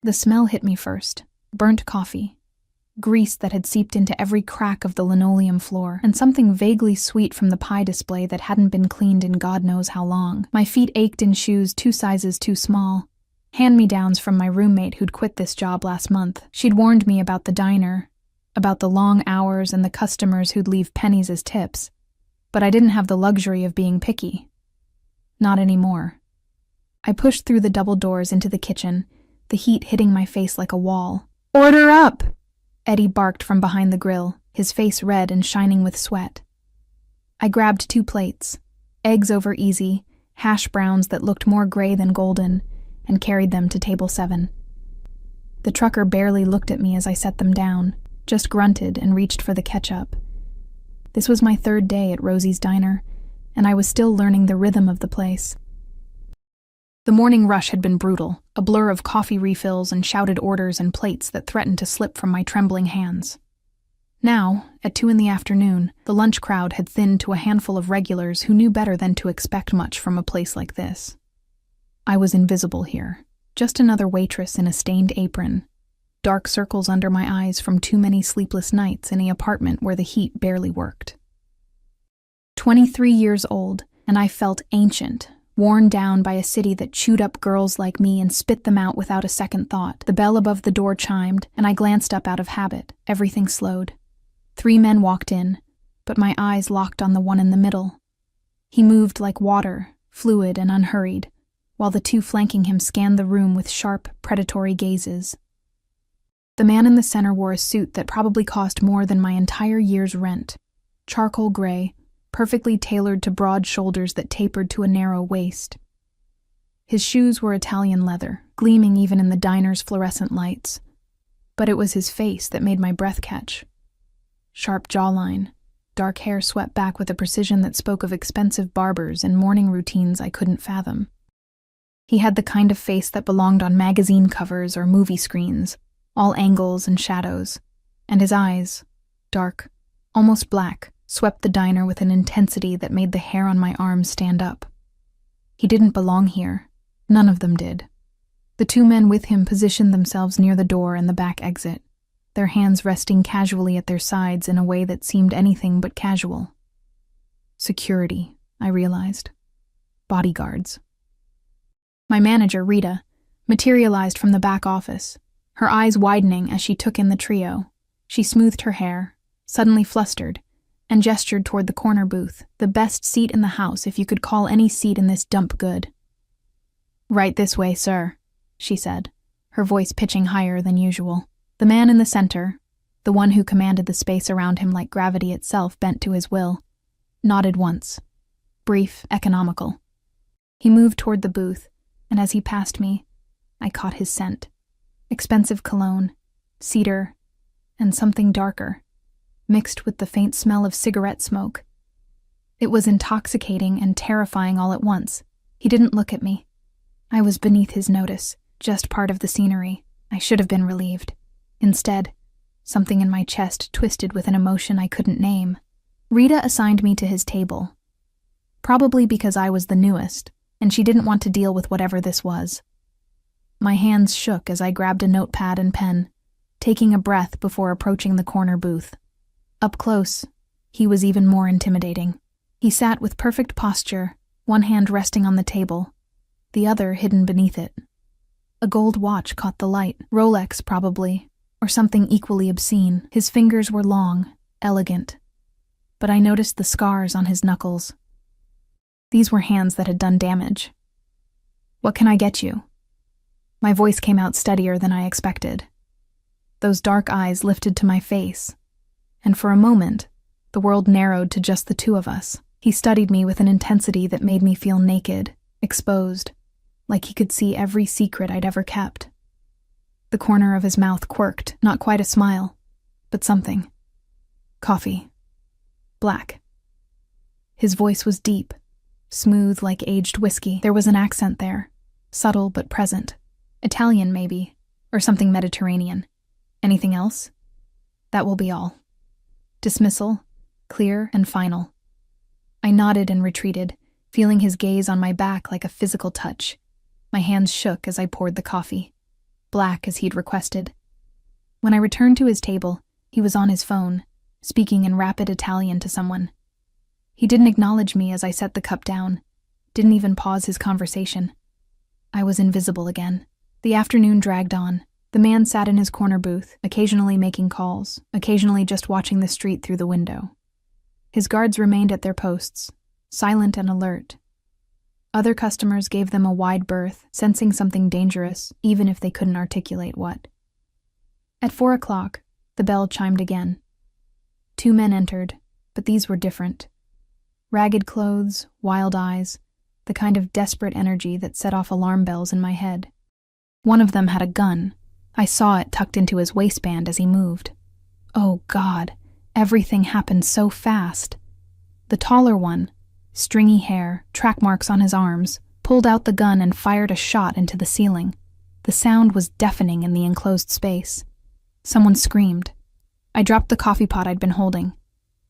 The smell hit me first. Burnt coffee. Grease that had seeped into every crack of the linoleum floor, and something vaguely sweet from the pie display that hadn't been cleaned in God knows how long. My feet ached in shoes 2 sizes too small. Hand-me-downs from my roommate who'd quit this job last month. She'd warned me about the diner, about the long hours and the customers who'd leave pennies as tips. But I didn't have the luxury of being picky. Not anymore. I pushed through the double doors into the kitchen, the heat hitting my face like a wall. "Order up!" Eddie barked from behind the grill, his face red and shining with sweat. I grabbed 2 plates, eggs over easy, hash browns that looked more gray than golden, and carried them to table 7. The trucker barely looked at me as I set them down, just grunted and reached for the ketchup. This was my 3rd day at Rosie's Diner, and I was still learning the rhythm of the place. The morning rush had been brutal, a blur of coffee refills and shouted orders and plates that threatened to slip from my trembling hands. Now, at 2 in the afternoon, the lunch crowd had thinned to a handful of regulars who knew better than to expect much from a place like this. I was invisible here, just another waitress in a stained apron, dark circles under my eyes from too many sleepless nights in the apartment where the heat barely worked. 23 years old, and I felt ancient, worn down by a city that chewed up girls like me and spit them out without a second thought. The bell above the door chimed, and I glanced up out of habit. Everything slowed. 3 men walked in, but my eyes locked on the one in the middle. He moved like water, fluid and unhurried, while the 2 flanking him scanned the room with sharp, predatory gazes. The man in the center wore a suit that probably cost more than my entire year's rent. Charcoal gray, perfectly tailored to broad shoulders that tapered to a narrow waist. His shoes were Italian leather, gleaming even in the diner's fluorescent lights. But it was his face that made my breath catch. Sharp jawline, dark hair swept back with a precision that spoke of expensive barbers and morning routines I couldn't fathom. He had the kind of face that belonged on magazine covers or movie screens, all angles and shadows, and his eyes, dark, almost black, swept the diner with an intensity that made the hair on my arms stand up. He didn't belong here. None of them did. The 2 men with him positioned themselves near the door and the back exit, their hands resting casually at their sides in a way that seemed anything but casual. Security, I realized. Bodyguards. My manager, Rita, materialized from the back office, her eyes widening as she took in the trio. She smoothed her hair, suddenly flustered, and gestured toward the corner booth, the best seat in the house if you could call any seat in this dump good. "Right this way, sir," she said, her voice pitching higher than usual. The man in the center, the one who commanded the space around him like gravity itself bent to his will, nodded once. Brief, economical. He moved toward the booth, and as he passed me, I caught his scent. Expensive cologne, cedar, and something darker, mixed with the faint smell of cigarette smoke. It was intoxicating and terrifying all at once. He didn't look at me. I was beneath his notice, just part of the scenery. I should have been relieved. Instead, something in my chest twisted with an emotion I couldn't name. Rita assigned me to his table. Probably because I was the newest, and she didn't want to deal with whatever this was. My hands shook as I grabbed a notepad and pen, taking a breath before approaching the corner booth. Up close, he was even more intimidating. He sat with perfect posture, one hand resting on the table, the other hidden beneath it. A gold watch caught the light, Rolex probably, or something equally obscene. His fingers were long, elegant, but I noticed the scars on his knuckles. These were hands that had done damage. "What can I get you?" My voice came out steadier than I expected. Those dark eyes lifted to my face, and for a moment, the world narrowed to just the 2 of us. He studied me with an intensity that made me feel naked, exposed, like he could see every secret I'd ever kept. The corner of his mouth quirked, not quite a smile, but something. Coffee. Black. His voice was deep, smooth like aged whiskey. There was an accent there, subtle but present. Italian, maybe, or something Mediterranean. Anything else? That will be all. Dismissal, clear and final. I nodded and retreated, feeling his gaze on my back like a physical touch. My hands shook as I poured the coffee. black as he'd requested. When I returned to his table, he was on his phone, speaking in rapid Italian to someone. He didn't acknowledge me as I set the cup down, didn't even pause his conversation. I was invisible again. The afternoon dragged on. The man sat in his corner booth, occasionally making calls, occasionally just watching the street through the window. His guards remained at their posts, silent and alert. Other customers gave them a wide berth, sensing something dangerous, even if they couldn't articulate what. At 4 o'clock, the bell chimed again. 2 men entered, but these were different. Ragged clothes, wild eyes, the kind of desperate energy that set off alarm bells in my head. One of them had a gun. I saw it tucked into his waistband as he moved. Oh God, everything happened so fast. The taller one, stringy hair, track marks on his arms, pulled out the gun and fired a shot into the ceiling. The sound was deafening in the enclosed space. Someone screamed. I dropped the coffee pot I'd been holding,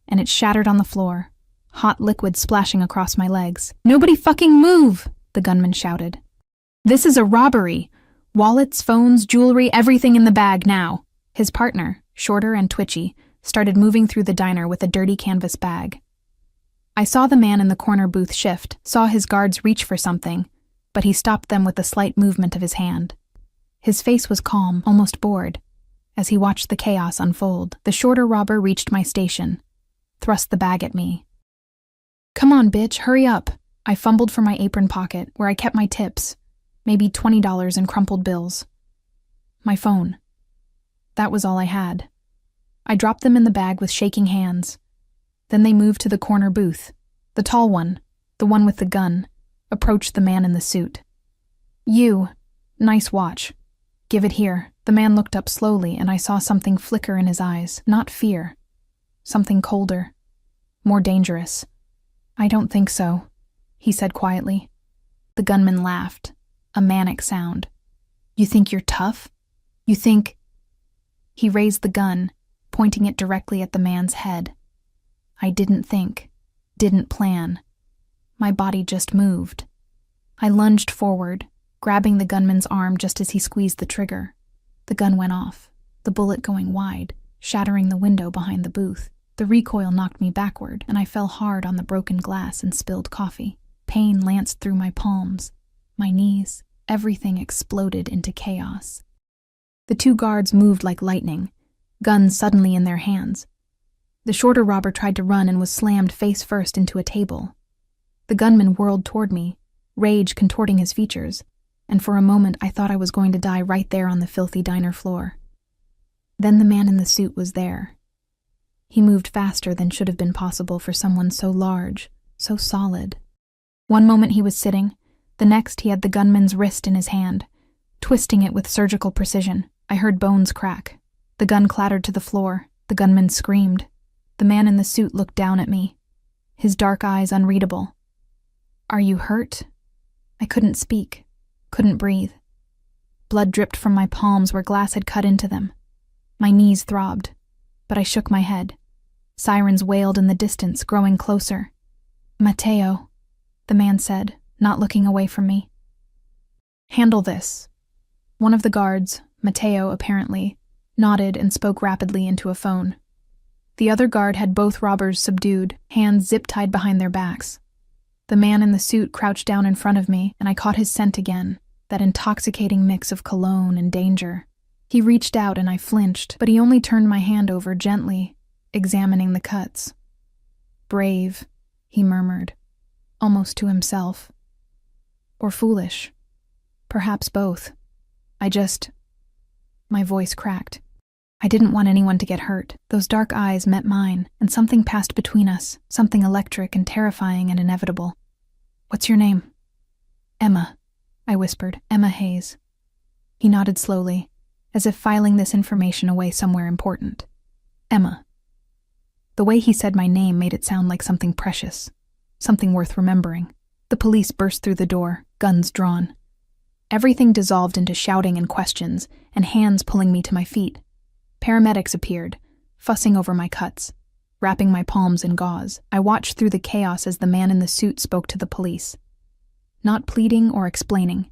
and it shattered on the floor, hot liquid splashing across my legs. "Nobody fucking move!" the gunman shouted. "This is a robbery! Wallets, phones, jewelry, everything in the bag now." His partner, shorter and twitchy, started moving through the diner with a dirty canvas bag. I saw the man in the corner booth shift, saw his guards reach for something, but he stopped them with a slight movement of his hand. His face was calm, almost bored. As he watched the chaos unfold, the shorter robber reached my station, thrust the bag at me. "Come on, bitch, hurry up." I fumbled for my apron pocket, where I kept my tips, maybe $20 in crumpled bills. My phone. That was all I had. I dropped them in the bag with shaking hands. Then they moved to the corner booth. The tall one, the one with the gun, approached the man in the suit. "You. Nice watch. Give it here." The man looked up slowly, and I saw something flicker in his eyes. Not fear. Something colder. More dangerous. "I don't think so," he said quietly. The gunman laughed, a manic sound. "You think you're tough? You think—" He raised the gun, pointing it directly at the man's head. I didn't think, didn't plan. My body just moved. I lunged forward, grabbing the gunman's arm just as he squeezed the trigger. The gun went off, the bullet going wide, shattering the window behind the booth. The recoil knocked me backward, and I fell hard on the broken glass and spilled coffee. Pain lanced through my palms, my knees. Everything exploded into chaos. The 2 guards moved like lightning, guns suddenly in their hands. The shorter robber tried to run and was slammed face first into a table. The gunman whirled toward me, rage contorting his features, and for a moment I thought I was going to die right there on the filthy diner floor. Then the man in the suit was there. He moved faster than should have been possible for someone so large, so solid. One moment he was sitting, the next he had the gunman's wrist in his hand, twisting it with surgical precision. I heard bones crack. The gun clattered to the floor. The gunman screamed. The man in the suit looked down at me, his dark eyes unreadable. "Are you hurt?" I couldn't speak, couldn't breathe. Blood dripped from my palms where glass had cut into them. My knees throbbed, but I shook my head. Sirens wailed in the distance, growing closer. "Matteo," the man said, not looking away from me. "Handle this." One of the guards, Matteo apparently, nodded and spoke rapidly into a phone. The other guard had both robbers subdued, hands zip-tied behind their backs. The man in the suit crouched down in front of me, and I caught his scent again, that intoxicating mix of cologne and danger. He reached out and I flinched, but he only turned my hand over gently, examining the cuts. "Brave," he murmured, almost to himself. Or foolish. Perhaps both. My voice cracked. I didn't want anyone to get hurt. Those dark eyes met mine, and something passed between us, something electric and terrifying and inevitable. "What's your name?" "Emma," I whispered. "Emma Hayes." He nodded slowly, as if filing this information away somewhere important. "Emma." The way he said my name made it sound like something precious, something worth remembering. The police burst through the door, guns drawn. Everything dissolved into shouting and questions, and hands pulling me to my feet. Paramedics appeared, fussing over my cuts, wrapping my palms in gauze. I watched through the chaos as the man in the suit spoke to the police. Not pleading or explaining,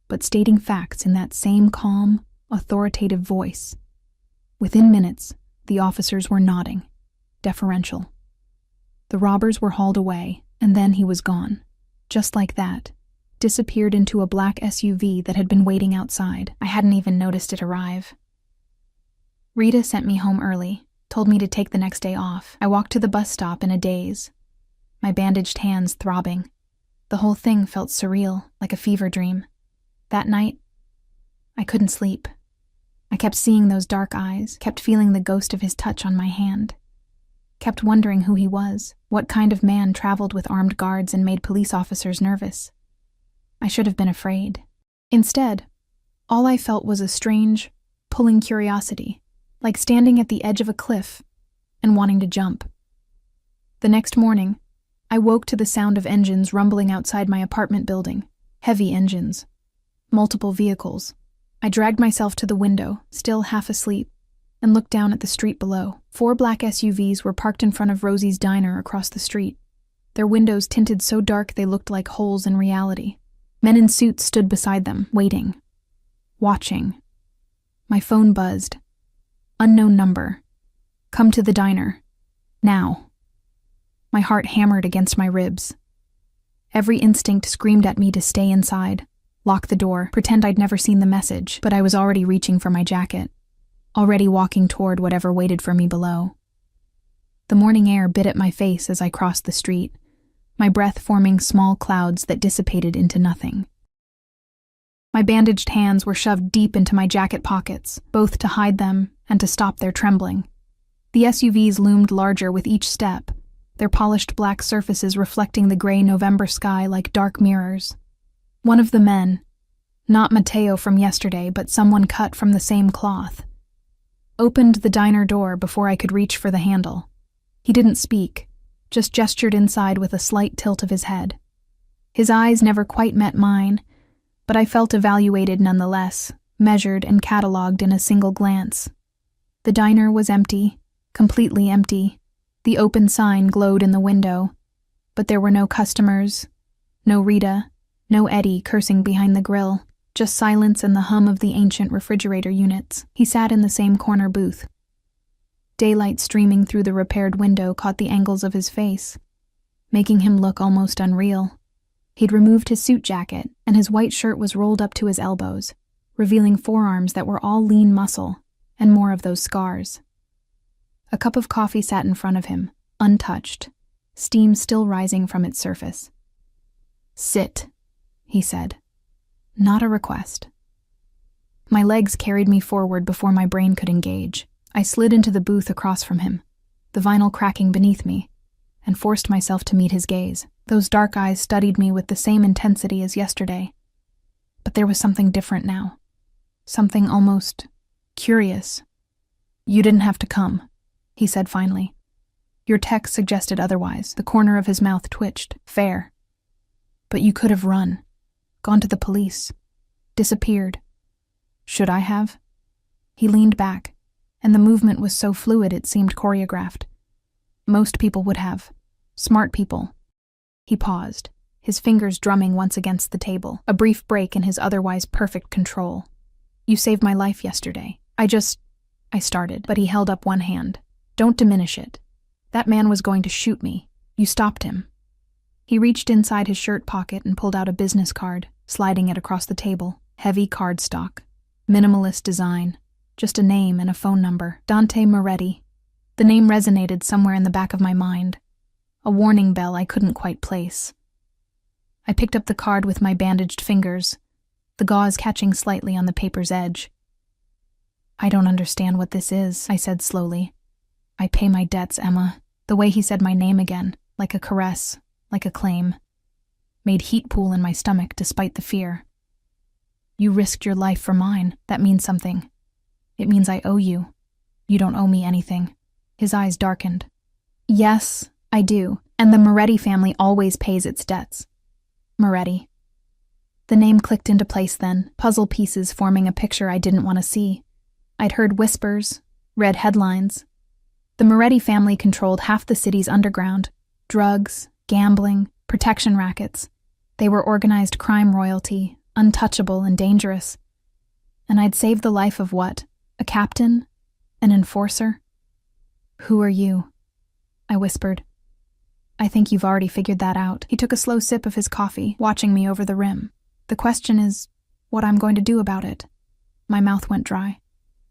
but stating facts in that same calm, authoritative voice. Within minutes, the officers were nodding, deferential. The robbers were hauled away, and then he was gone. Just like that, disappeared into a black SUV that had been waiting outside. I hadn't even noticed it arrive. Rita sent me home early, told me to take the next day off. I walked to the bus stop in a daze, my bandaged hands throbbing. The whole thing felt surreal, like a fever dream. That night, I couldn't sleep. I kept seeing those dark eyes, kept feeling the ghost of his touch on my hand, kept wondering who he was, what kind of man traveled with armed guards and made police officers nervous. I should have been afraid. Instead, all I felt was a strange, pulling curiosity, like standing at the edge of a cliff and wanting to jump. The next morning, I woke to the sound of engines rumbling outside my apartment building, heavy engines, multiple vehicles. I dragged myself to the window, still half asleep, and looked down at the street below. 4 black SUVs were parked in front of Rosie's diner across the street, their windows tinted so dark they looked like holes in reality. Men in suits stood beside them, waiting, watching. My phone buzzed. Unknown number. Come to the diner. Now. My heart hammered against my ribs. Every instinct screamed at me to stay inside, lock the door, pretend I'd never seen the message, but I was already reaching for my jacket, already walking toward whatever waited for me below. The morning air bit at my face as I crossed the street, my breath forming small clouds that dissipated into nothing. My bandaged hands were shoved deep into my jacket pockets, both to hide them and to stop their trembling. The SUVs loomed larger with each step, their polished black surfaces reflecting the gray November sky like dark mirrors. One of the men, not Mateo from yesterday, but someone cut from the same cloth, opened the diner door before I could reach for the handle. He didn't speak, just gestured inside with a slight tilt of his head. His eyes never quite met mine, but I felt evaluated nonetheless, measured and catalogued in a single glance. The diner was empty, completely empty. The open sign glowed in the window, but there were no customers, no Rita, no Eddie cursing behind the grill, just silence and the hum of the ancient refrigerator units. He sat in the same corner booth. Daylight streaming through the repaired window caught the angles of his face, making him look almost unreal. He'd removed his suit jacket, and his white shirt was rolled up to his elbows, revealing forearms that were all lean muscle, and more of those scars. A cup of coffee sat in front of him, untouched, steam still rising from its surface. "Sit," he said. Not a request. My legs carried me forward before my brain could engage. I slid into the booth across from him, the vinyl cracking beneath me, and forced myself to meet his gaze. Those dark eyes studied me with the same intensity as yesterday. But there was something different now. Something almost curious. "You didn't have to come," he said finally. "Your text suggested otherwise." The corner of his mouth twitched. "Fair. But you could have run, gone to the police, disappeared." "Should I have?" He leaned back, and the movement was so fluid it seemed choreographed. "Most people would have. Smart people." He paused, his fingers drumming once against the table, a brief break in his otherwise perfect control. "You saved my life yesterday. I started, but he held up one hand. "Don't diminish it. That man was going to shoot me. You stopped him." He reached inside his shirt pocket and pulled out a business card, sliding it across the table. Heavy cardstock. Minimalist design. Just a name and a phone number. Dante Moretti. The name resonated somewhere in the back of my mind. A warning bell I couldn't quite place. I picked up the card with my bandaged fingers, the gauze catching slightly on the paper's edge. "I don't understand what this is," I said slowly. "I pay my debts, Emma." The way he said my name again, like a caress, like a claim, made heat pool in my stomach despite the fear. "You risked your life for mine. That means something. It means I owe you. You don't owe me anything." His eyes darkened. "Yes, I do, and the Moretti family always pays its debts." Moretti. The name clicked into place then, puzzle pieces forming a picture I didn't want to see. I'd heard whispers, read headlines. The Moretti family controlled half the city's underground. Drugs, gambling, protection rackets. They were organized crime royalty, untouchable and dangerous. And I'd saved the life of what? A captain? An enforcer? Who are you? I whispered. I think you've already figured that out. He took a slow sip of his coffee, watching me over the rim. The question is, what I'm going to do about it. My mouth went dry.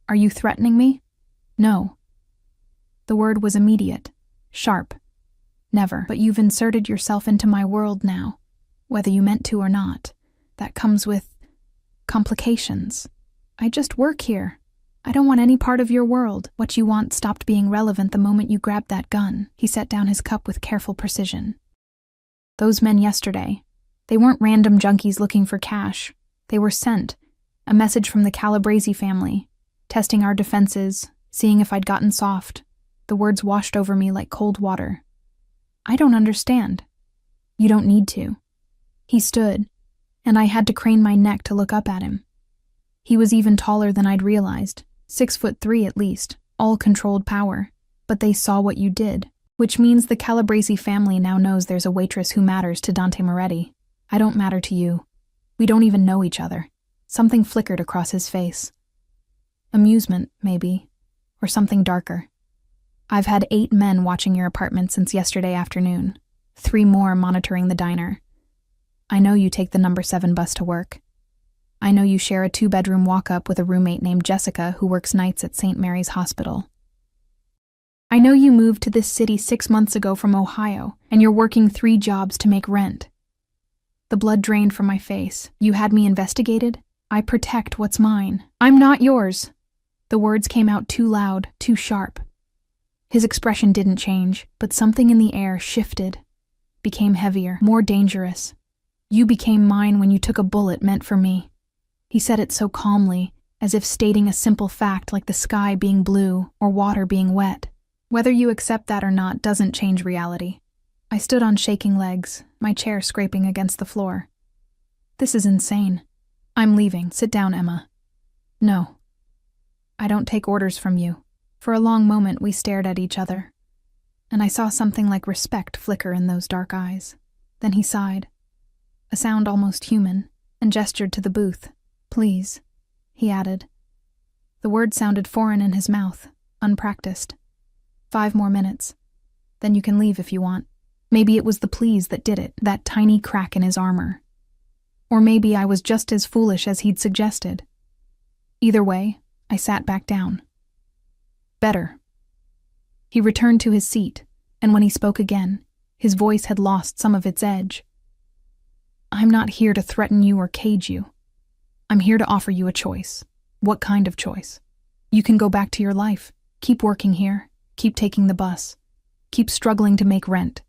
Are you threatening me? No. The word was immediate, sharp. Never. But you've inserted yourself into my world now, whether you meant to or not. That comes with complications. I just work here. I don't want any part of your world. What you want stopped being relevant the moment you grabbed that gun. He set down his cup with careful precision. Those men yesterday, they weren't random junkies looking for cash. They were sent. A message from the Calabrese family, testing our defenses, seeing if I'd gotten soft. The words washed over me like cold water. I don't understand. You don't need to. He stood, and I had to crane my neck to look up at him. He was even taller than I'd realized, 6'3" at least, all controlled power. But they saw what you did, which means the Calabrese family now knows there's a waitress who matters to Dante Moretti. I don't matter to you. We don't even know each other. Something flickered across his face. Amusement, maybe, or something darker. I've had 8 men watching your apartment since yesterday afternoon, 3 more monitoring the diner. I know you take the number 7 bus to work. I know you share a 2-bedroom walk-up with a roommate named Jessica who works nights at St. Mary's Hospital. I know you moved to this city 6 months ago from Ohio, and you're working 3 jobs to make rent. The blood drained from my face. You had me investigated? I protect what's mine. I'm not yours. The words came out too loud, too sharp. His expression didn't change, but something in the air shifted, became heavier, more dangerous. You became mine when you took a bullet meant for me. He said it so calmly, as if stating a simple fact like the sky being blue or water being wet. Whether you accept that or not doesn't change reality. I stood on shaking legs, my chair scraping against the floor. This is insane. I'm leaving. Sit down, Emma. No. I don't take orders from you. For a long moment we stared at each other, and I saw something like respect flicker in those dark eyes. Then he sighed, a sound almost human, and gestured to the booth. Please, he added. The word sounded foreign in his mouth, unpracticed. 5 more minutes. Then you can leave if you want. Maybe it was the please that did it, that tiny crack in his armor. Or maybe I was just as foolish as he'd suggested. Either way, I sat back down. Better. He returned to his seat, and when he spoke again, his voice had lost some of its edge. I'm not here to threaten you or cage you. I'm here to offer you a choice. What kind of choice? You can go back to your life, keep working here, keep taking the bus, keep struggling to make rent.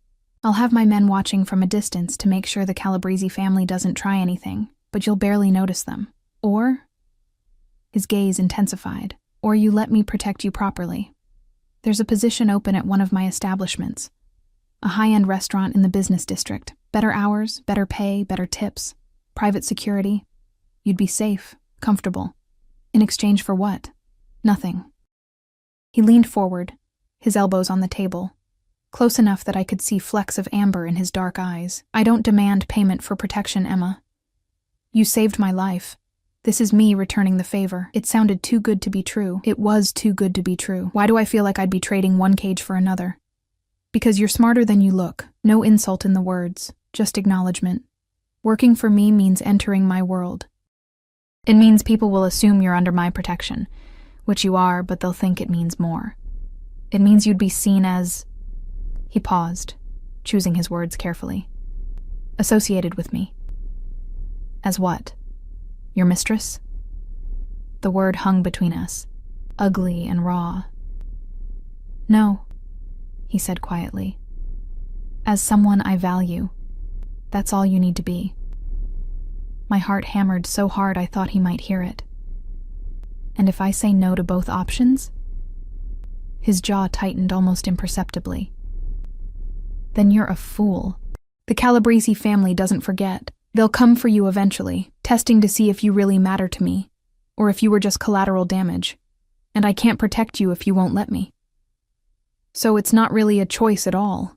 I'll have my men watching from a distance to make sure the Calabrese family doesn't try anything, but you'll barely notice them. Or, his gaze intensified, or you let me protect you properly. There's a position open at one of my establishments, a high-end restaurant in the business district. Better hours, better pay, better tips, private security. You'd be safe, comfortable. In exchange for what? Nothing. He leaned forward, his elbows on the table, close enough that I could see flecks of amber in his dark eyes. I don't demand payment for protection, Emma. You saved my life. This is me returning the favor. It sounded too good to be true. It was too good to be true. Why do I feel like I'd be trading one cage for another? Because you're smarter than you look. No insult in the words, just acknowledgement. Working for me means entering my world. It means people will assume you're under my protection, which you are, but they'll think it means more. It means you'd be seen as... He paused, choosing his words carefully. Associated with me. As what? Your mistress? The word hung between us, ugly and raw. No, he said quietly. As someone I value. That's all you need to be. My heart hammered so hard I thought he might hear it. And if I say no to both options? His jaw tightened almost imperceptibly. Then you're a fool. The Calabrese family doesn't forget. They'll come for you eventually, testing to see if you really matter to me, or if you were just collateral damage, and I can't protect you if you won't let me. So it's not really a choice at all.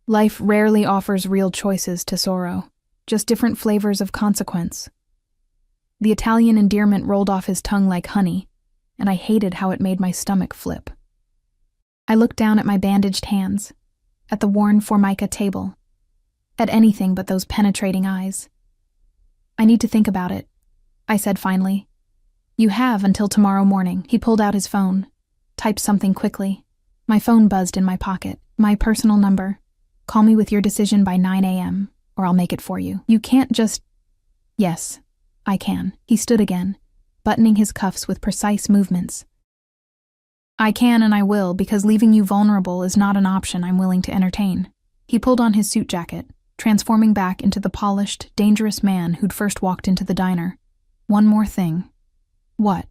Life rarely offers real choices, Tesoro, just different flavors of consequence. The Italian endearment rolled off his tongue like honey, and I hated how it made my stomach flip. I looked down at my bandaged hands, at the worn Formica table, at anything but those penetrating eyes. I need to think about it, I said finally. You have until tomorrow morning. He pulled out his phone, typed something quickly. My phone buzzed in my pocket. My personal number. Call me with your decision by 9 a.m., or I'll make it for you. You can't just... Yes, I can. He stood again, buttoning his cuffs with precise movements. I can and I will, because leaving you vulnerable is not an option I'm willing to entertain. He pulled on his suit jacket, transforming back into the polished, dangerous man who'd first walked into the diner. One more thing. What?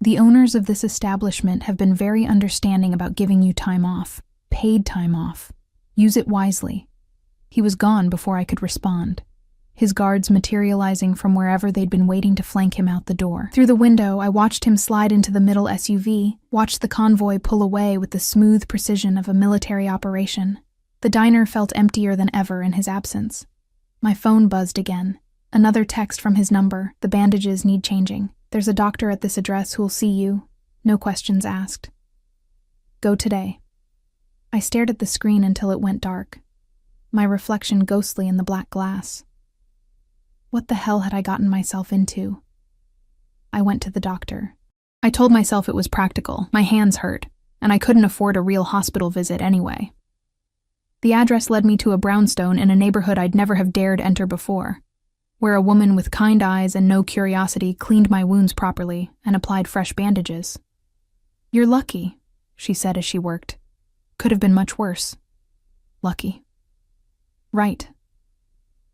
The owners of this establishment have been very understanding about giving you time off, paid time off. Use it wisely. He was gone before I could respond, his guards materializing from wherever they'd been waiting to flank him out the door. Through the window, I watched him slide into the middle SUV, watched the convoy pull away with the smooth precision of a military operation. The diner felt emptier than ever in his absence. My phone buzzed again. Another text from his number. The bandages need changing. There's a doctor at this address who'll see you. No questions asked. Go today. I stared at the screen until it went dark, my reflection ghostly in the black glass. What the hell had I gotten myself into? I went to the doctor. I told myself it was practical. My hands hurt, and I couldn't afford a real hospital visit anyway. The address led me to a brownstone in a neighborhood I'd never have dared enter before, where a woman with kind eyes and no curiosity cleaned my wounds properly and applied fresh bandages. You're lucky, she said as she worked. Could have been much worse. Lucky. Right.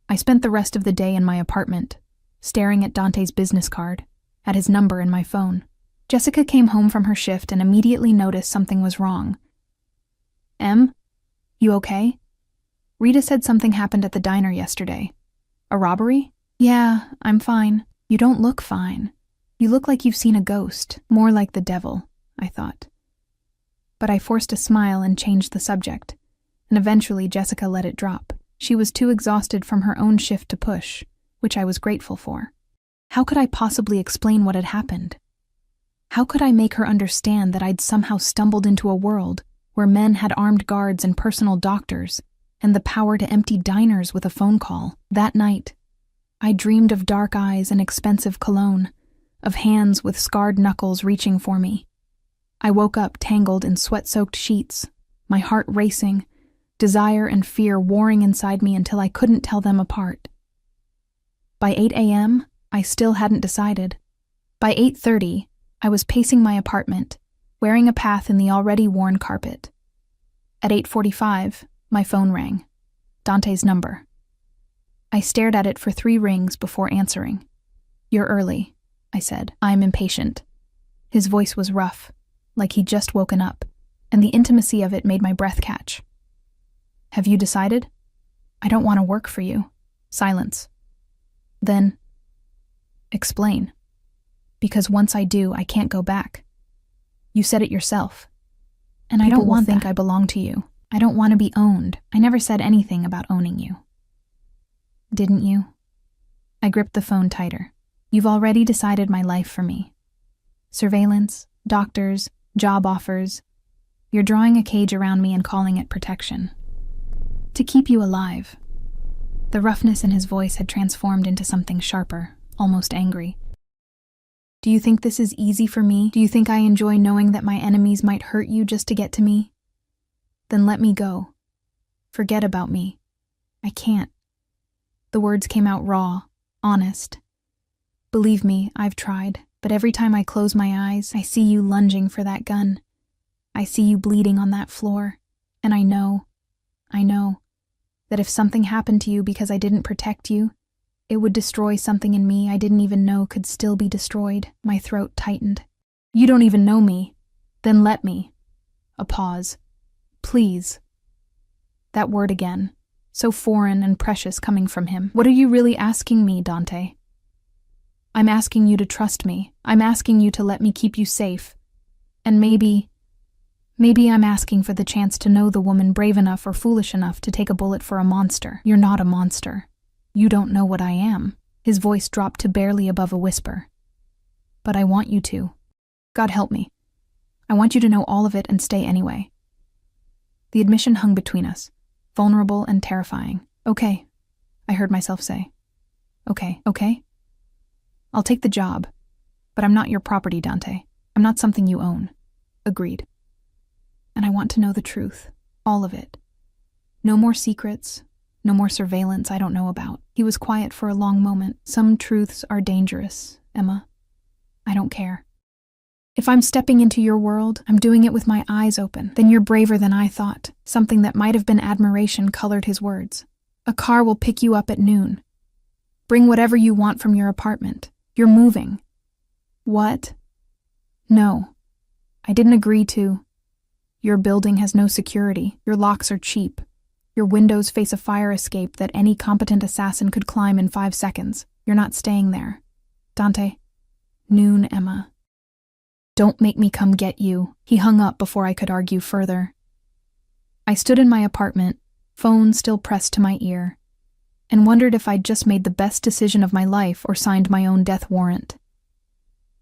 I spent the rest of the day in my apartment, staring at Dante's business card, at his number in my phone. Jessica came home from her shift and immediately noticed something was wrong. Em? You okay? Rita said something happened at the diner yesterday. A robbery? Yeah, I'm fine. You don't look fine. You look like you've seen a ghost, more like the devil, I thought. But I forced a smile and changed the subject, and eventually Jessica let it drop. She was too exhausted from her own shift to push, which I was grateful for. How could I possibly explain what had happened? How could I make her understand that I'd somehow stumbled into a world where men had armed guards and personal doctors, and the power to empty diners with a phone call? That night, I dreamed of dark eyes and expensive cologne, of hands with scarred knuckles reaching for me. I woke up tangled in sweat-soaked sheets, my heart racing, desire and fear warring inside me until I couldn't tell them apart. By 8 a.m., I still hadn't decided. By 8:30, I was pacing my apartment, wearing a path in the already worn carpet. At 8:45, my phone rang. Dante's number. I stared at it for 3 rings before answering. You're early, I said. I'm impatient. His voice was rough, like he'd just woken up, and the intimacy of it made my breath catch. Have you decided? I don't want to work for you. Silence. Then, explain. Because once I do, I can't go back. You said it yourself. And I don't want to think I belong to you. I don't want to be owned. I never said anything about owning you. Didn't you? I gripped the phone tighter. You've already decided my life for me. Surveillance, doctors, job offers. You're drawing a cage around me and calling it protection. To keep you alive. The roughness in his voice had transformed into something sharper, almost angry. Do you think this is easy for me? Do you think I enjoy knowing that my enemies might hurt you just to get to me? Then let me go. Forget about me. I can't. The words came out raw, honest. Believe me, I've tried, but every time I close my eyes, I see you lunging for that gun. I see you bleeding on that floor, and I know, that if something happened to you because I didn't protect you, it would destroy something in me I didn't even know could still be destroyed. My throat tightened. You don't even know me. Then let me. A pause. Please. That word again, so foreign and precious coming from him. What are you really asking me, Dante? I'm asking you to trust me. I'm asking you to let me keep you safe. And maybe I'm asking for the chance to know the woman brave enough or foolish enough to take a bullet for a monster. You're not a monster. You don't know what I am. His voice dropped to barely above a whisper. But I want you to. God help me. I want you to know all of it and stay anyway. The admission hung between us, vulnerable and terrifying. Okay, I heard myself say. Okay? I'll take the job, but I'm not your property, Dante. I'm not something you own. Agreed. And I want to know the truth, all of it. No more secrets, no more surveillance I don't know about. He was quiet for a long moment. Some truths are dangerous, Emma. I don't care. If I'm stepping into your world, I'm doing it with my eyes open. Then you're braver than I thought. Something that might have been admiration colored his words. A car will pick you up at noon. Bring whatever you want from your apartment. You're moving. What? No. I didn't agree to. Your building has no security. Your locks are cheap. Your windows face a fire escape that any competent assassin could climb in 5 seconds. You're not staying there. Dante. Noon, Emma. Don't make me come get you. He hung up before I could argue further. I stood in my apartment, phone still pressed to my ear, and wondered if I'd just made the best decision of my life or signed my own death warrant.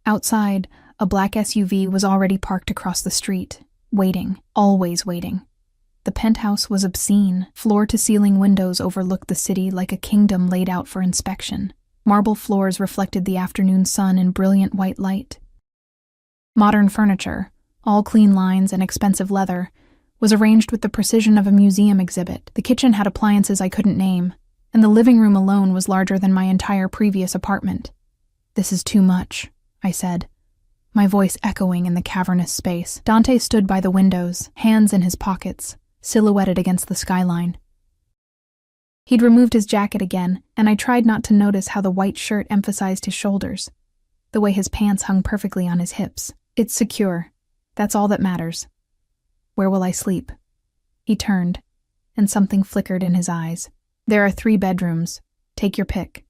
Outside, a black SUV was already parked across the street, waiting, always waiting. The penthouse was obscene. Floor-to-ceiling windows overlooked the city like a kingdom laid out for inspection. Marble floors reflected the afternoon sun in brilliant white light. Modern furniture, all clean lines and expensive leather, was arranged with the precision of a museum exhibit. The kitchen had appliances I couldn't name, and the living room alone was larger than my entire previous apartment. This is too much, I said, my voice echoing in the cavernous space. Dante stood by the windows, hands in his pockets, silhouetted against the skyline. He'd removed his jacket again, and I tried not to notice how the white shirt emphasized his shoulders, the way his pants hung perfectly on his hips. It's secure. That's all that matters. Where will I sleep? He turned, and something flickered in his eyes. There are 3 bedrooms. Take your pick.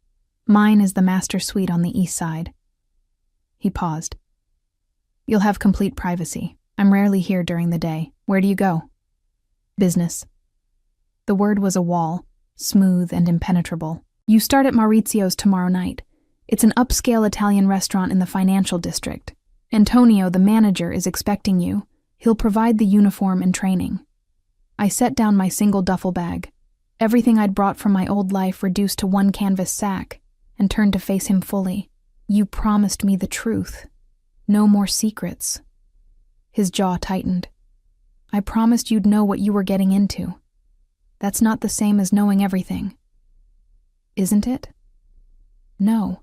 Mine is the master suite on the east side. He paused. You'll have complete privacy. I'm rarely here during the day. Where do you go? Business. The word was a wall, smooth and impenetrable. You start at Maurizio's tomorrow night. It's an upscale Italian restaurant in the financial district. Antonio, the manager, is expecting you. He'll provide the uniform and training. I set down my single duffel bag, everything I'd brought from my old life reduced to one canvas sack, and turned to face him fully. You promised me the truth. No more secrets. His jaw tightened. I promised you'd know what you were getting into. That's not the same as knowing everything. Isn't it? No.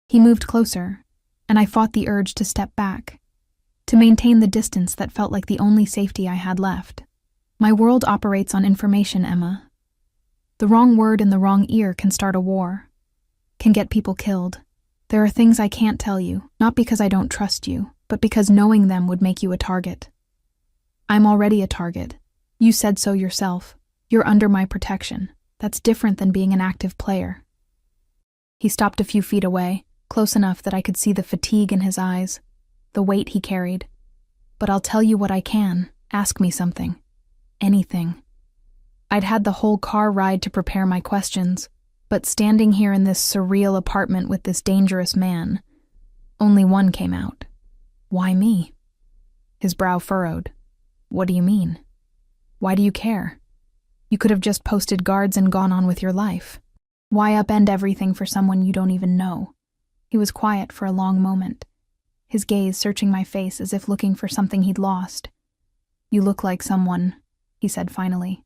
He moved closer, and I fought the urge to step back, to maintain the distance that felt like the only safety I had left. My world operates on information, Emma. The wrong word in the wrong ear can start a war, can get people killed. There are things I can't tell you, not because I don't trust you, but because knowing them would make you a target. I'm already a target. You said so yourself. You're under my protection. That's different than being an active player. He stopped a few feet away, close enough that I could see the fatigue in his eyes, the weight he carried. But I'll tell you what I can. Ask me something. Anything. I'd had the whole car ride to prepare my questions, but standing here in this surreal apartment with this dangerous man, only one came out. Why me? His brow furrowed. What do you mean? Why do you care? You could have just posted guards and gone on with your life. Why upend everything for someone you don't even know? He was quiet for a long moment, his gaze searching my face as if looking for something he'd lost. You look like someone, he said finally.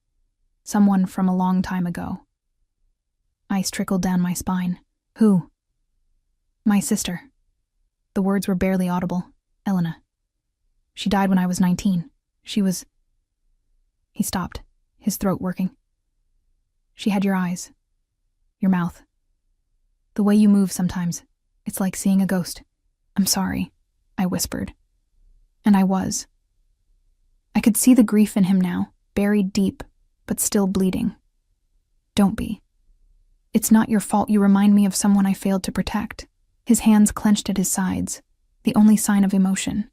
Someone from a long time ago. Ice trickled down my spine. Who? My sister. The words were barely audible. Elena. She died when I was 19. She was... He stopped, his throat working. She had your eyes. Your mouth. The way you move sometimes. It's like seeing a ghost. I'm sorry, I whispered. And I was. I could see the grief in him now, buried deep, but still bleeding. Don't be. It's not your fault you remind me of someone I failed to protect. His hands clenched at his sides, the only sign of emotion.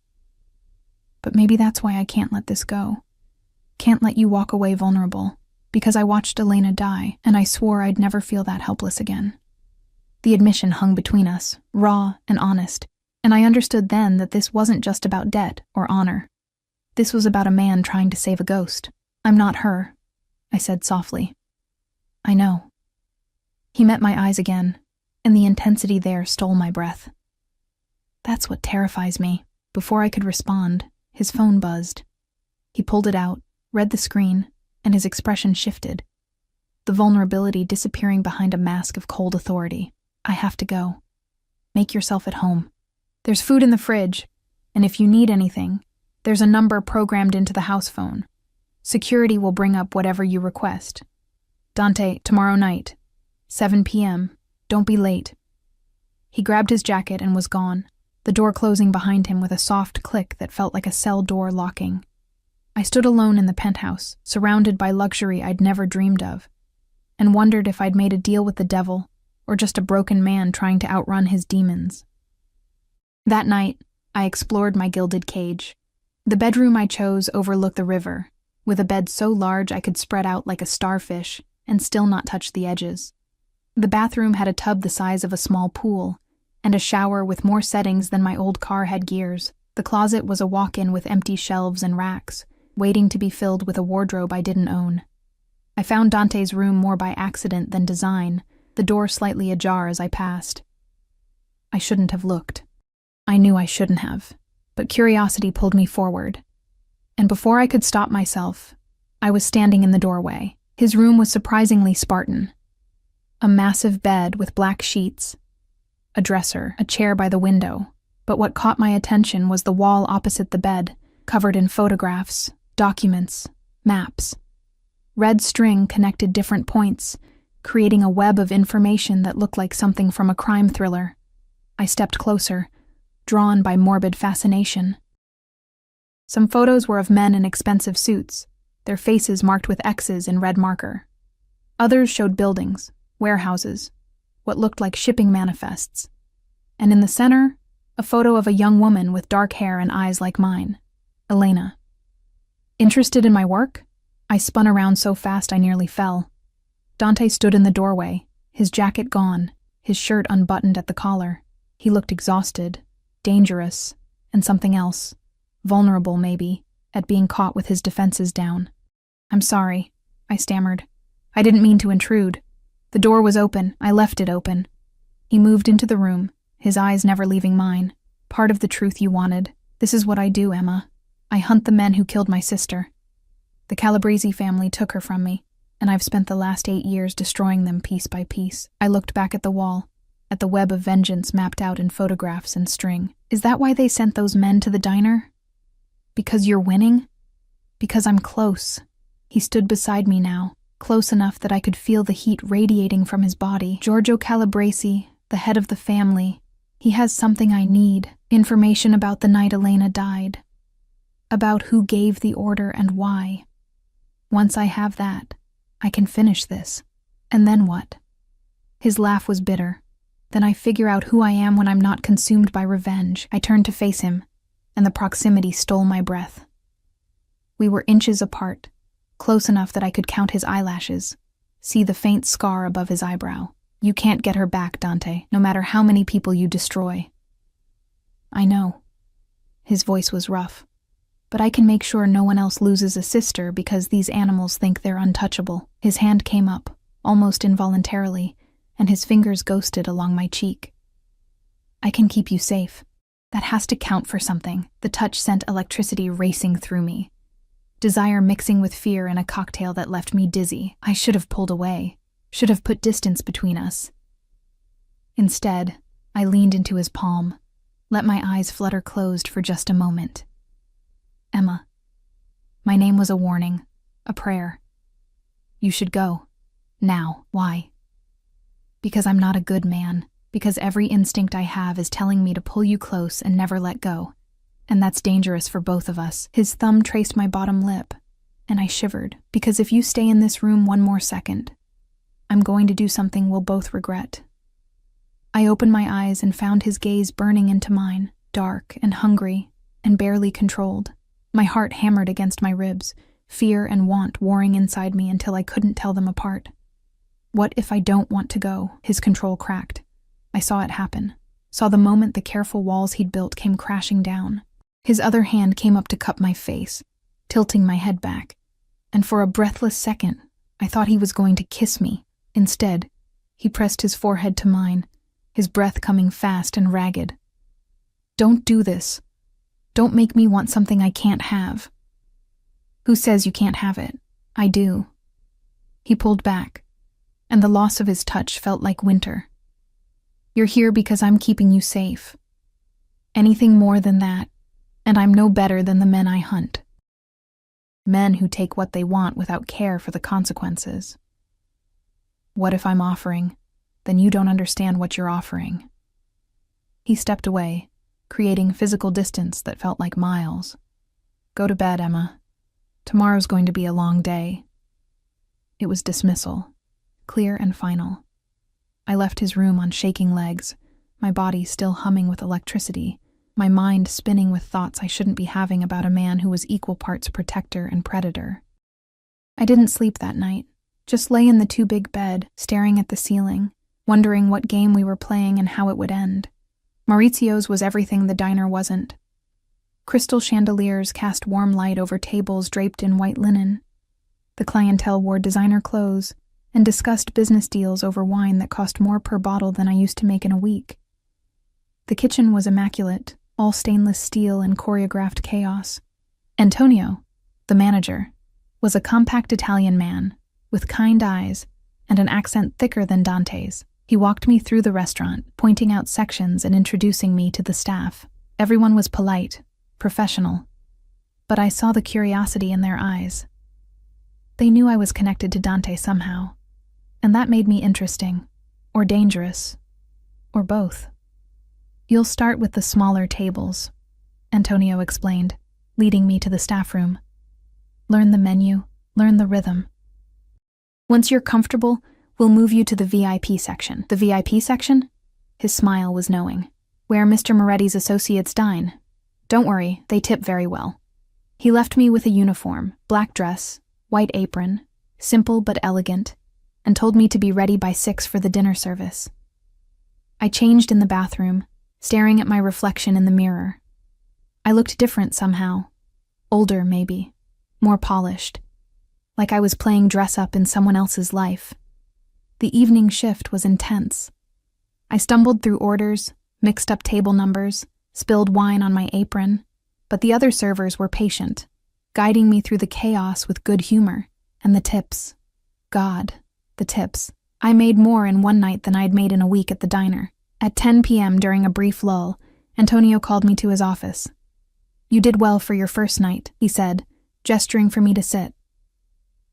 But maybe that's why I can't let this go. Can't let you walk away vulnerable, Because I watched Elena die, and I swore I'd never feel that helpless again. The admission hung between us, raw and honest, and I understood then that this wasn't just about debt or honor. This was about a man trying to save a ghost. "I'm not her," I said softly. "I know." He met my eyes again, and the intensity there stole my breath. "That's what terrifies me." Before I could respond, his phone buzzed. He pulled it out, read the screen, and his expression shifted, the vulnerability disappearing behind a mask of cold authority. "I have to go. Make yourself at home. There's food in the fridge, and if you need anything, there's a number programmed into the house phone. Security will bring up whatever you request. Dante, tomorrow night, 7 p.m. Don't be late." He grabbed his jacket and was gone, the door closing behind him with a soft click that felt like a cell door locking. I stood alone in the penthouse, surrounded by luxury I'd never dreamed of, and wondered if I'd made a deal with the devil or just a broken man trying to outrun his demons. That night, I explored my gilded cage. The bedroom I chose overlooked the river, with a bed so large I could spread out like a starfish and still not touch the edges. The bathroom had a tub the size of a small pool, and a shower with more settings than my old car had gears. The closet was a walk-in with empty shelves and racks, waiting to be filled with a wardrobe I didn't own. I found Dante's room more by accident than design, the door slightly ajar as I passed. I shouldn't have looked. I knew I shouldn't have, but curiosity pulled me forward. And before I could stop myself, I was standing in the doorway. His room was surprisingly Spartan. A massive bed with black sheets, a dresser, a chair by the window. But what caught my attention was the wall opposite the bed, covered in photographs, documents, maps. Red string connected different points, creating a web of information that looked like something from a crime thriller. I stepped closer, drawn by morbid fascination. Some photos were of men in expensive suits, their faces marked with X's in red marker. Others showed buildings, warehouses, what looked like shipping manifests. And in the center, a photo of a young woman with dark hair and eyes like mine, Elena. Interested in my work? I spun around so fast I nearly fell. Dante stood in the doorway, his jacket gone, his shirt unbuttoned at the collar. He looked exhausted, dangerous, and something else, vulnerable maybe, at being caught with his defenses down. "I'm sorry," I stammered. "I didn't mean to intrude. The door was open. I left it open." He moved into the room, his eyes never leaving mine. "Part of the truth you wanted. This is what I do, Emma. I hunt the men who killed my sister. The Calabrese family took her from me, and I've spent the last 8 years destroying them piece by piece." I looked back at the wall, at the web of vengeance mapped out in photographs and string. "Is that why they sent those men to the diner? Because you're winning? Because I'm close." He stood beside me now, close enough that I could feel the heat radiating from his body. Giorgio Calabrese, the head of the family. He has something I need. Information about the night Elena died. About who gave the order and why. Once I have that, I can finish this. And then what? His laugh was bitter. Then I figure out who I am when I'm not consumed by revenge. I turned to face him, and the proximity stole my breath. We were inches apart, close enough that I could count his eyelashes, see the faint scar above his eyebrow. "You can't get her back, Dante, no matter how many people you destroy." "I know." His voice was rough. "But I can make sure no one else loses a sister because these animals think they're untouchable." His hand came up, almost involuntarily, and his fingers ghosted along my cheek. "I can keep you safe. That has to count for something." The touch sent electricity racing through me. Desire mixing with fear in a cocktail that left me dizzy. I should have pulled away, should have put distance between us. Instead, I leaned into his palm, let my eyes flutter closed for just a moment. "Emma." My name was a warning, a prayer. "You should go. Now." "Why?" "Because I'm not a good man. Because every instinct I have is telling me to pull you close and never let go. And that's dangerous for both of us." His thumb traced my bottom lip, and I shivered. "Because if you stay in this room one more second, I'm going to do something we'll both regret." I opened my eyes and found his gaze burning into mine, dark and hungry and barely controlled. My heart hammered against my ribs, fear and want warring inside me until I couldn't tell them apart. What if I don't want to go? His control cracked. I saw it happen, saw the moment the careful walls he'd built came crashing down. His other hand came up to cup my face, tilting my head back, and for a breathless second, I thought he was going to kiss me. Instead, he pressed his forehead to mine, his breath coming fast and ragged. Don't do this. Don't make me want something I can't have. Who says you can't have it? I do. He pulled back, and the loss of his touch felt like winter. You're here because I'm keeping you safe. Anything more than that, and I'm no better than the men I hunt. Men who take what they want without care for the consequences. What if I'm offering? Then you don't understand what you're offering. He stepped away, creating physical distance that felt like miles. Go to bed, Emma. Tomorrow's going to be a long day. It was dismissal, clear and final. I left his room on shaking legs, my body still humming with electricity, my mind spinning with thoughts I shouldn't be having about a man who was equal parts protector and predator. I didn't sleep that night, just lay in the too-big bed, staring at the ceiling, wondering what game we were playing and how it would end. Maurizio's was everything the diner wasn't. Crystal chandeliers cast warm light over tables draped in white linen. The clientele wore designer clothes and discussed business deals over wine that cost more per bottle than I used to make in a week. The kitchen was immaculate, all stainless steel and choreographed chaos. Antonio, the manager, was a compact Italian man with kind eyes and an accent thicker than Dante's. He walked me through the restaurant, pointing out sections and introducing me to the staff. Everyone was polite, professional, but I saw the curiosity in their eyes. They knew I was connected to Dante somehow, and that made me interesting, or dangerous, or both. You'll start with the smaller tables, Antonio explained, leading me to the staff room. Learn the menu, learn the rhythm. Once you're comfortable, we'll move you to the VIP section. The VIP section? His smile was knowing. Where Mr. Moretti's associates dine. Don't worry, they tip very well. He left me with a uniform, black dress, white apron, simple but elegant, and told me to be ready by 6 for the dinner service. I changed in the bathroom, staring at my reflection in the mirror. I looked different somehow. Older, maybe. More polished. Like I was playing dress-up in someone else's life. The evening shift was intense. I stumbled through orders, mixed up table numbers, spilled wine on my apron, but the other servers were patient, guiding me through the chaos with good humor. And the tips. God, the tips. I made more in one night than I'd made in a week at the diner. At 10 p.m. during a brief lull, Antonio called me to his office. You did well for your first night, he said, gesturing for me to sit.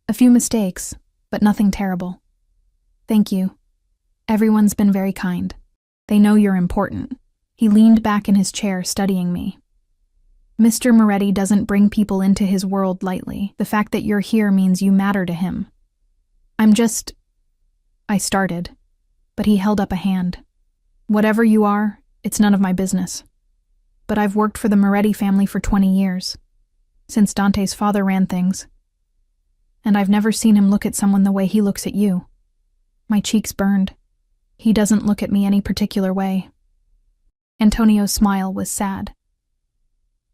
A few mistakes, but nothing terrible. Thank you. Everyone's been very kind. They know you're important. He leaned back in his chair, studying me. Mr. Moretti doesn't bring people into his world lightly. The fact that you're here means you matter to him. I started, but he held up a hand. Whatever you are, it's none of my business. But I've worked for the Moretti family for 20 years, since Dante's father ran things. And I've never seen him look at someone the way he looks at you. My cheeks burned. He doesn't look at me any particular way. Antonio's smile was sad.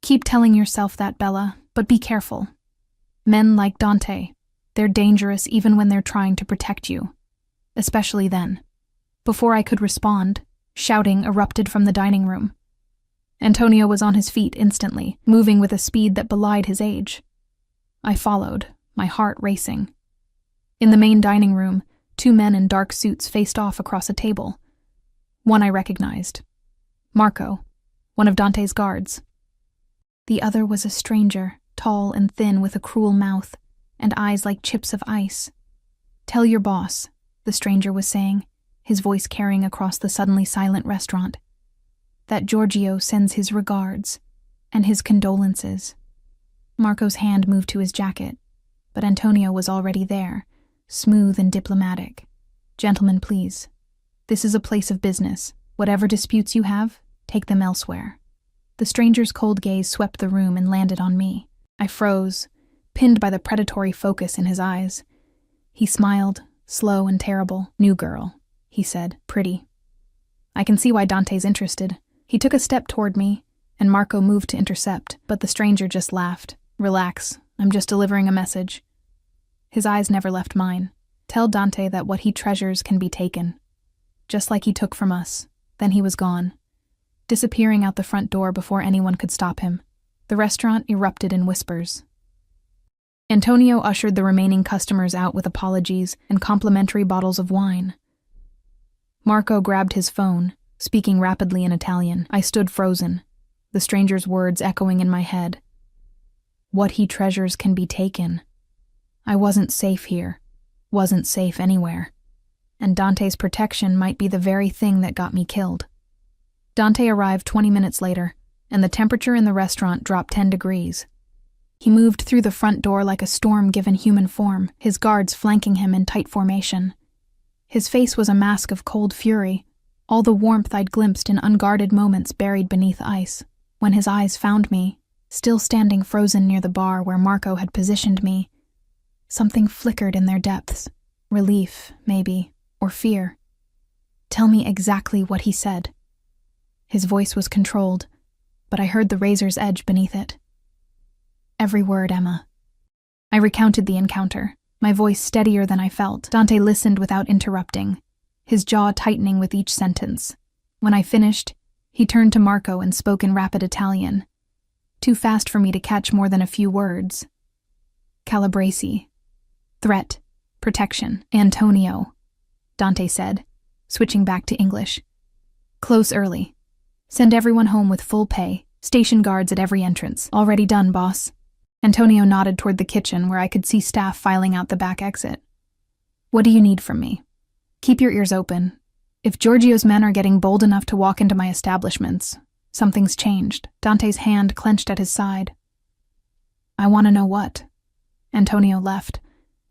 Keep telling yourself that, Bella, but be careful. Men like Dante, they're dangerous even when they're trying to protect you. Especially then. Before I could respond, shouting erupted from the dining room. Antonio was on his feet instantly, moving with a speed that belied his age. I followed, my heart racing. In the main dining room, 2 men in dark suits faced off across a table. One I recognized. Marco, one of Dante's guards. The other was a stranger, tall and thin with a cruel mouth, and eyes like chips of ice. Tell your boss, the stranger was saying, his voice carrying across the suddenly silent restaurant, that Giorgio sends his regards and his condolences. Marco's hand moved to his jacket, but Antonio was already there, smooth and diplomatic. Gentlemen, please. This is a place of business. Whatever disputes you have, take them elsewhere. The stranger's cold gaze swept the room and landed on me. I froze, pinned by the predatory focus in his eyes. He smiled, slow and terrible. "New girl," he said, "pretty." I can see why Dante's interested. He took a step toward me, and Marco moved to intercept, but the stranger just laughed. "Relax, I'm just delivering a message." His eyes never left mine. "Tell Dante that what he treasures can be taken." Just like he took from us. Then he was gone, disappearing out the front door before anyone could stop him. The restaurant erupted in whispers. Antonio ushered the remaining customers out with apologies and complimentary bottles of wine. Marco grabbed his phone, speaking rapidly in Italian. I stood frozen, the stranger's words echoing in my head. What he treasures can be taken. I wasn't safe here, wasn't safe anywhere, and Dante's protection might be the very thing that got me killed. Dante arrived 20 minutes later, and the temperature in the restaurant dropped 10 degrees. He moved through the front door like a storm given human form, his guards flanking him in tight formation. His face was a mask of cold fury, all the warmth I'd glimpsed in unguarded moments buried beneath ice. When his eyes found me, still standing frozen near the bar where Marco had positioned me, something flickered in their depths. Relief, maybe, or fear. "Tell me exactly what he said." His voice was controlled, but I heard the razor's edge beneath it. "Every word, Emma." I recounted the encounter, my voice steadier than I felt. Dante listened without interrupting, his jaw tightening with each sentence. When I finished, he turned to Marco and spoke in rapid Italian, too fast for me to catch more than a few words. "Calabresi. Threat. Protection. Antonio," Dante said, switching back to English. "Close early. Send everyone home with full pay. Station guards at every entrance. Already done, boss." Antonio nodded toward the kitchen where I could see staff filing out the back exit. "What do you need from me? Keep your ears open. If Giorgio's men are getting bold enough to walk into my establishments, something's changed." Dante's hand clenched at his side. "I want to know what." Antonio left,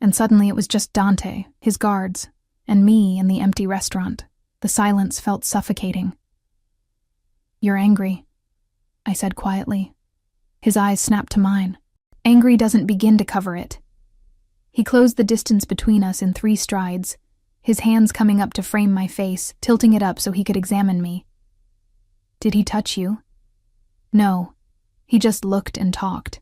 and suddenly it was just Dante, his guards, and me in the empty restaurant. The silence felt suffocating. "You're angry," I said quietly. His eyes snapped to mine. Angry doesn't begin to cover it. He closed the distance between us in 3 strides, his hands coming up to frame my face, tilting it up so he could examine me. "Did he touch you?" "No. He just looked and talked."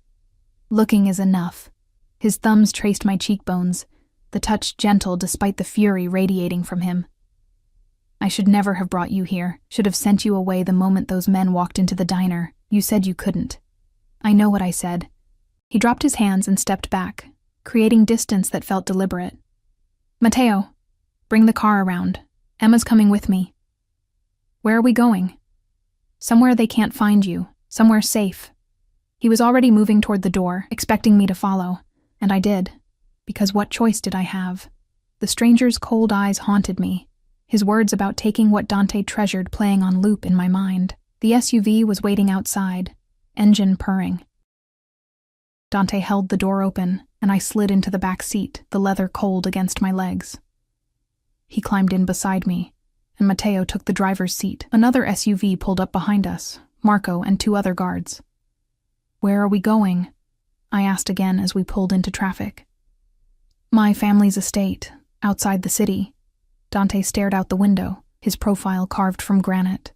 Looking is enough. His thumbs traced my cheekbones, the touch gentle despite the fury radiating from him. "I should never have brought you here, should have sent you away the moment those men walked into the diner. You said you couldn't." "I know what I said." He dropped his hands and stepped back, creating distance that felt deliberate. "Matteo, bring the car around. Emma's coming with me." "Where are we going?" "Somewhere they can't find you, somewhere safe." He was already moving toward the door, expecting me to follow, and I did, because what choice did I have? The stranger's cold eyes haunted me, his words about taking what Dante treasured playing on loop in my mind. The SUV was waiting outside, engine purring. Dante held the door open, and I slid into the back seat, the leather cold against my legs. He climbed in beside me, and Matteo took the driver's seat. Another SUV pulled up behind us, Marco and 2 other guards. "Where are we going?" I asked again as we pulled into traffic. "My family's estate, outside the city." Dante stared out the window, his profile carved from granite.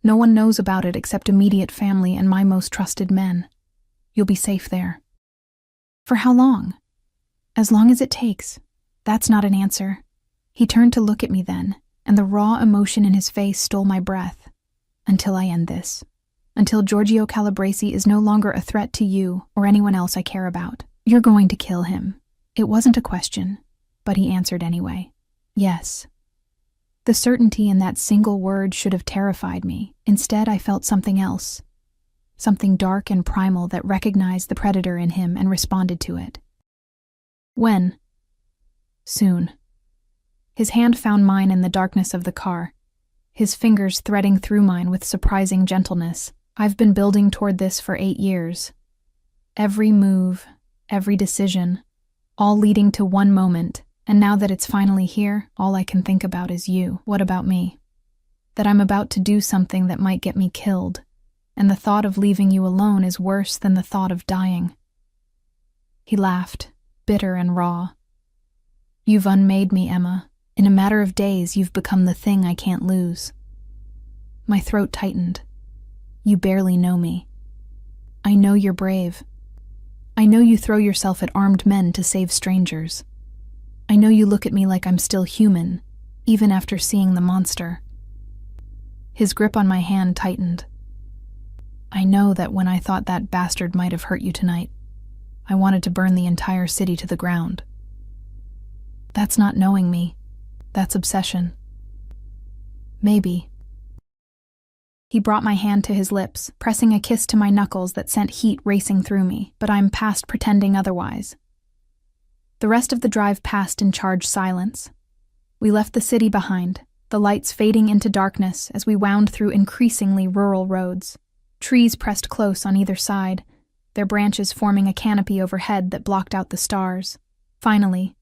"No one knows about it except immediate family and my most trusted men. You'll be safe there." "For how long?" "As long as it takes." That's not an answer. He turned to look at me then, and the raw emotion in his face stole my breath. "Until I end this. Until Giorgio Calabresi is no longer a threat to you or anyone else I care about. You're going to kill him." It wasn't a question, but he answered anyway. "Yes." The certainty in that single word should have terrified me. Instead, I felt something else. Something dark and primal that recognized the predator in him and responded to it. "When?" "Soon." His hand found mine in the darkness of the car, his fingers threading through mine with surprising gentleness. "I've been building toward this for 8 years. Every move, every decision, all leading to one moment, and now that it's finally here, all I can think about is you." "What about me?" "That I'm about to do something that might get me killed, and the thought of leaving you alone is worse than the thought of dying." He laughed, bitter and raw. You've unmade me, Emma. In a matter of days, you've become the thing I can't lose. My throat tightened. You barely know me. I know you're brave. I know you throw yourself at armed men to save strangers. I know you look at me like I'm still human, even after seeing the monster. His grip on my hand tightened. I know that when I thought that bastard might have hurt you tonight, I wanted to burn the entire city to the ground. That's not knowing me. That's obsession. Maybe. He brought my hand to his lips, pressing a kiss to my knuckles that sent heat racing through me, but I'm past pretending otherwise. The rest of the drive passed in charged silence. We left the city behind, the lights fading into darkness as we wound through increasingly rural roads. Trees pressed close on either side, their branches forming a canopy overhead that blocked out the stars. Finally,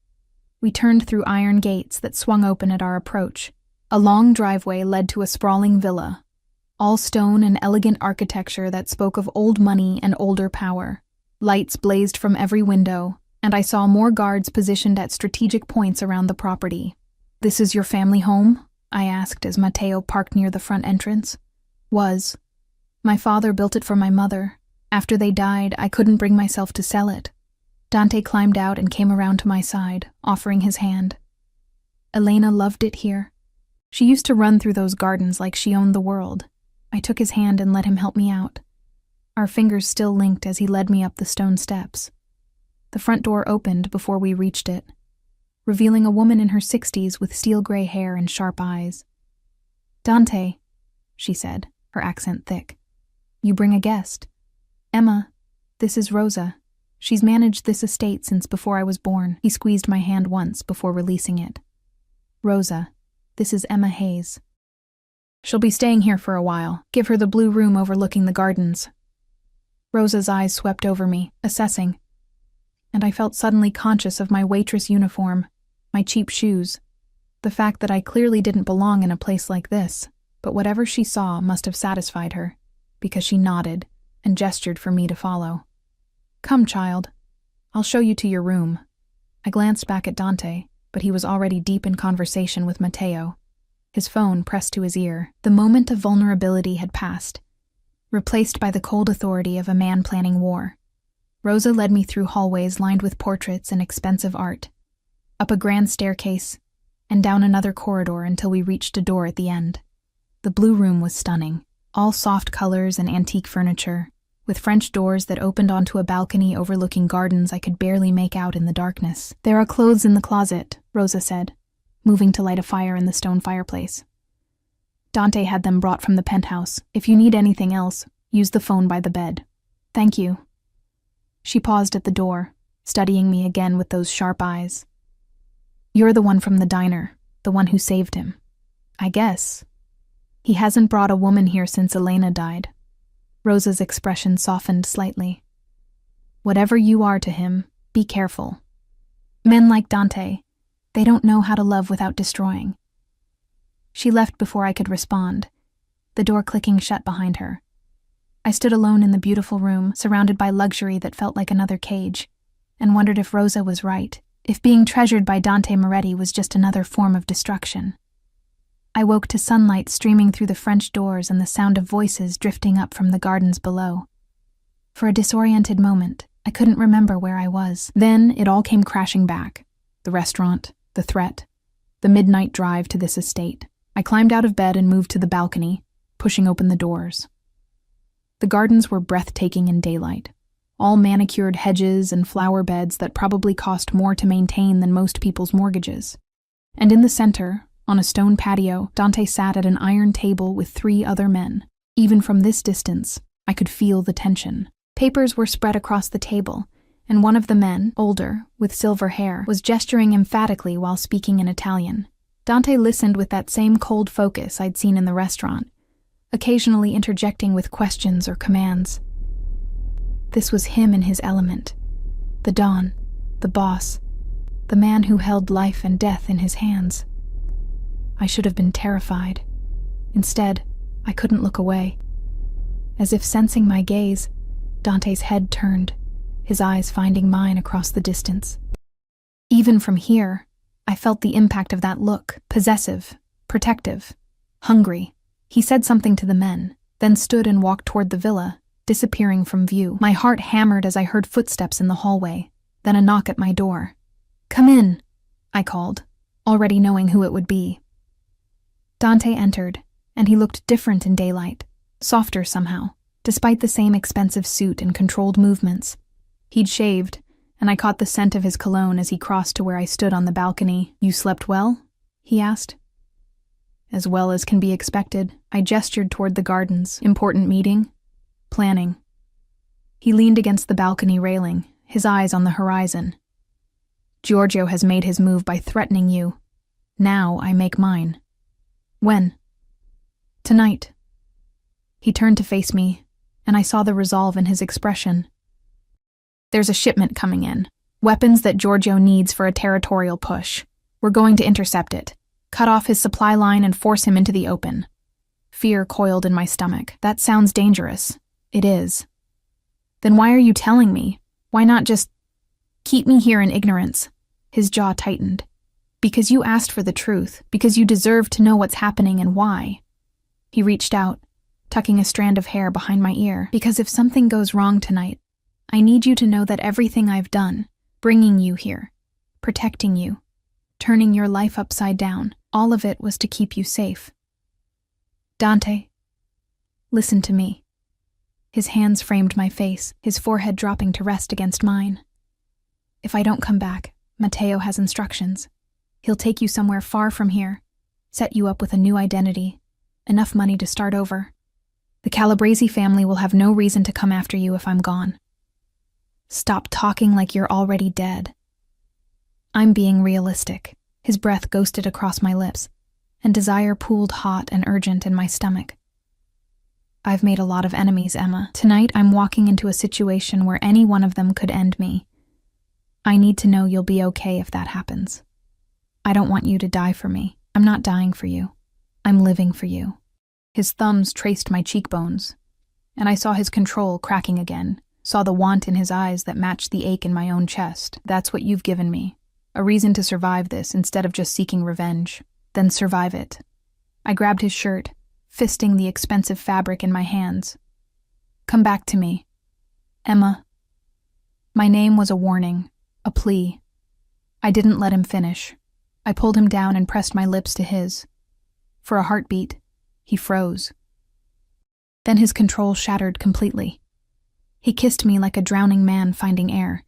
we turned through iron gates that swung open at our approach. A long driveway led to a sprawling villa, all stone and elegant architecture that spoke of old money and older power. Lights blazed from every window, and I saw more guards positioned at strategic points around the property. "This is your family home?" I asked as Matteo parked near the front entrance. "Was. My father built it for my mother. After they died, I couldn't bring myself to sell it." Dante climbed out and came around to my side, offering his hand. "Elena loved it here. She used to run through those gardens like she owned the world." I took his hand and let him help me out. Our fingers still linked as he led me up the stone steps. The front door opened before we reached it, revealing a woman in her 60s with steel-gray hair and sharp eyes. "Dante," she said, her accent thick. "You bring a guest. Emma, this is Rosa. She's managed this estate since before I was born." He squeezed my hand once before releasing it. "Rosa, this is Emma Hayes. She'll be staying here for a while. Give her the blue room overlooking the gardens." Rosa's eyes swept over me, assessing, and I felt suddenly conscious of my waitress uniform, my cheap shoes, the fact that I clearly didn't belong in a place like this, but whatever she saw must have satisfied her, because she nodded and gestured for me to follow. "Come, child. I'll show you to your room." I glanced back at Dante, but he was already deep in conversation with Matteo, his phone pressed to his ear. The moment of vulnerability had passed, replaced by the cold authority of a man planning war. Rosa led me through hallways lined with portraits and expensive art, up a grand staircase, and down another corridor until we reached a door at the end. The blue room was stunning, all soft colors and antique furniture, with French doors that opened onto a balcony overlooking gardens I could barely make out in the darkness. "There are clothes in the closet," Rosa said, moving to light a fire in the stone fireplace. "Dante had them brought from the penthouse. If you need anything else, use the phone by the bed." "Thank you." She paused at the door, studying me again with those sharp eyes. "You're the one from the diner, the one who saved him." "I guess. He hasn't brought a woman here since Elena died." Rosa's expression softened slightly. "Whatever you are to him, be careful. Men like Dante, they don't know how to love without destroying." She left before I could respond, the door clicking shut behind her. I stood alone in the beautiful room, surrounded by luxury that felt like another cage, and wondered if Rosa was right, if being treasured by Dante Moretti was just another form of destruction. I woke to sunlight streaming through the French doors and the sound of voices drifting up from the gardens below. For a disoriented moment, I couldn't remember where I was. Then it all came crashing back. The restaurant, the threat, the midnight drive to this estate. I climbed out of bed and moved to the balcony, pushing open the doors. The gardens were breathtaking in daylight, all manicured hedges and flower beds that probably cost more to maintain than most people's mortgages. And in the center, on a stone patio, Dante sat at an iron table with 3 other men. Even from this distance, I could feel the tension. Papers were spread across the table, and one of the men, older, with silver hair, was gesturing emphatically while speaking in Italian. Dante listened with that same cold focus I'd seen in the restaurant, occasionally interjecting with questions or commands. This was him in his element. The Don, the boss, the man who held life and death in his hands. I should have been terrified. Instead, I couldn't look away. As if sensing my gaze, Dante's head turned, his eyes finding mine across the distance. Even from here, I felt the impact of that look, possessive, protective, hungry. He said something to the men, then stood and walked toward the villa, disappearing from view. My heart hammered as I heard footsteps in the hallway, then a knock at my door. "Come in," I called, already knowing who it would be. Dante entered, and he looked different in daylight, softer somehow, despite the same expensive suit and controlled movements. He'd shaved, and I caught the scent of his cologne as he crossed to where I stood on the balcony. "You slept well?" he asked. "As well as can be expected." I gestured toward the gardens. "Important meeting?" "Planning." He leaned against the balcony railing, his eyes on the horizon. "Giorgio has made his move by threatening you. Now I make mine." "When?" "Tonight." He turned to face me, and I saw the resolve in his expression. "There's a shipment coming in. Weapons that Giorgio needs for a territorial push. We're going to intercept it, cut off his supply line and force him into the open." Fear coiled in my stomach. "That sounds dangerous." "It is." "Then why are you telling me? Why not just keep me here in ignorance?" His jaw tightened. "Because you asked for the truth, because you deserve to know what's happening and why." He reached out, tucking a strand of hair behind my ear. "Because if something goes wrong tonight, I need you to know that everything I've done, bringing you here, protecting you, turning your life upside down, all of it was to keep you safe. Dante, listen to me." His hands framed my face, his forehead dropping to rest against mine. "If I don't come back, Matteo has instructions. He'll take you somewhere far from here, set you up with a new identity, enough money to start over. The Calabresi family will have no reason to come after you if I'm gone. Stop talking like you're already dead." I'm being realistic. His breath ghosted across my lips, and desire pooled hot and urgent in my stomach. "I've made a lot of enemies, Emma. Tonight I'm walking into a situation where any one of them could end me. I need to know you'll be okay if that happens. I don't want you to die for me. I'm not dying for you. I'm living for you." His thumbs traced my cheekbones, and I saw his control cracking again, saw the want in his eyes that matched the ache in my own chest. "That's what you've given me. A reason to survive this instead of just seeking revenge. Then survive it." I grabbed his shirt, fisting the expensive fabric in my hands. "Come back to me. Emma." My name was a warning, a plea. I didn't let him finish. I pulled him down and pressed my lips to his. For a heartbeat, he froze. Then his control shattered completely. He kissed me like a drowning man finding air,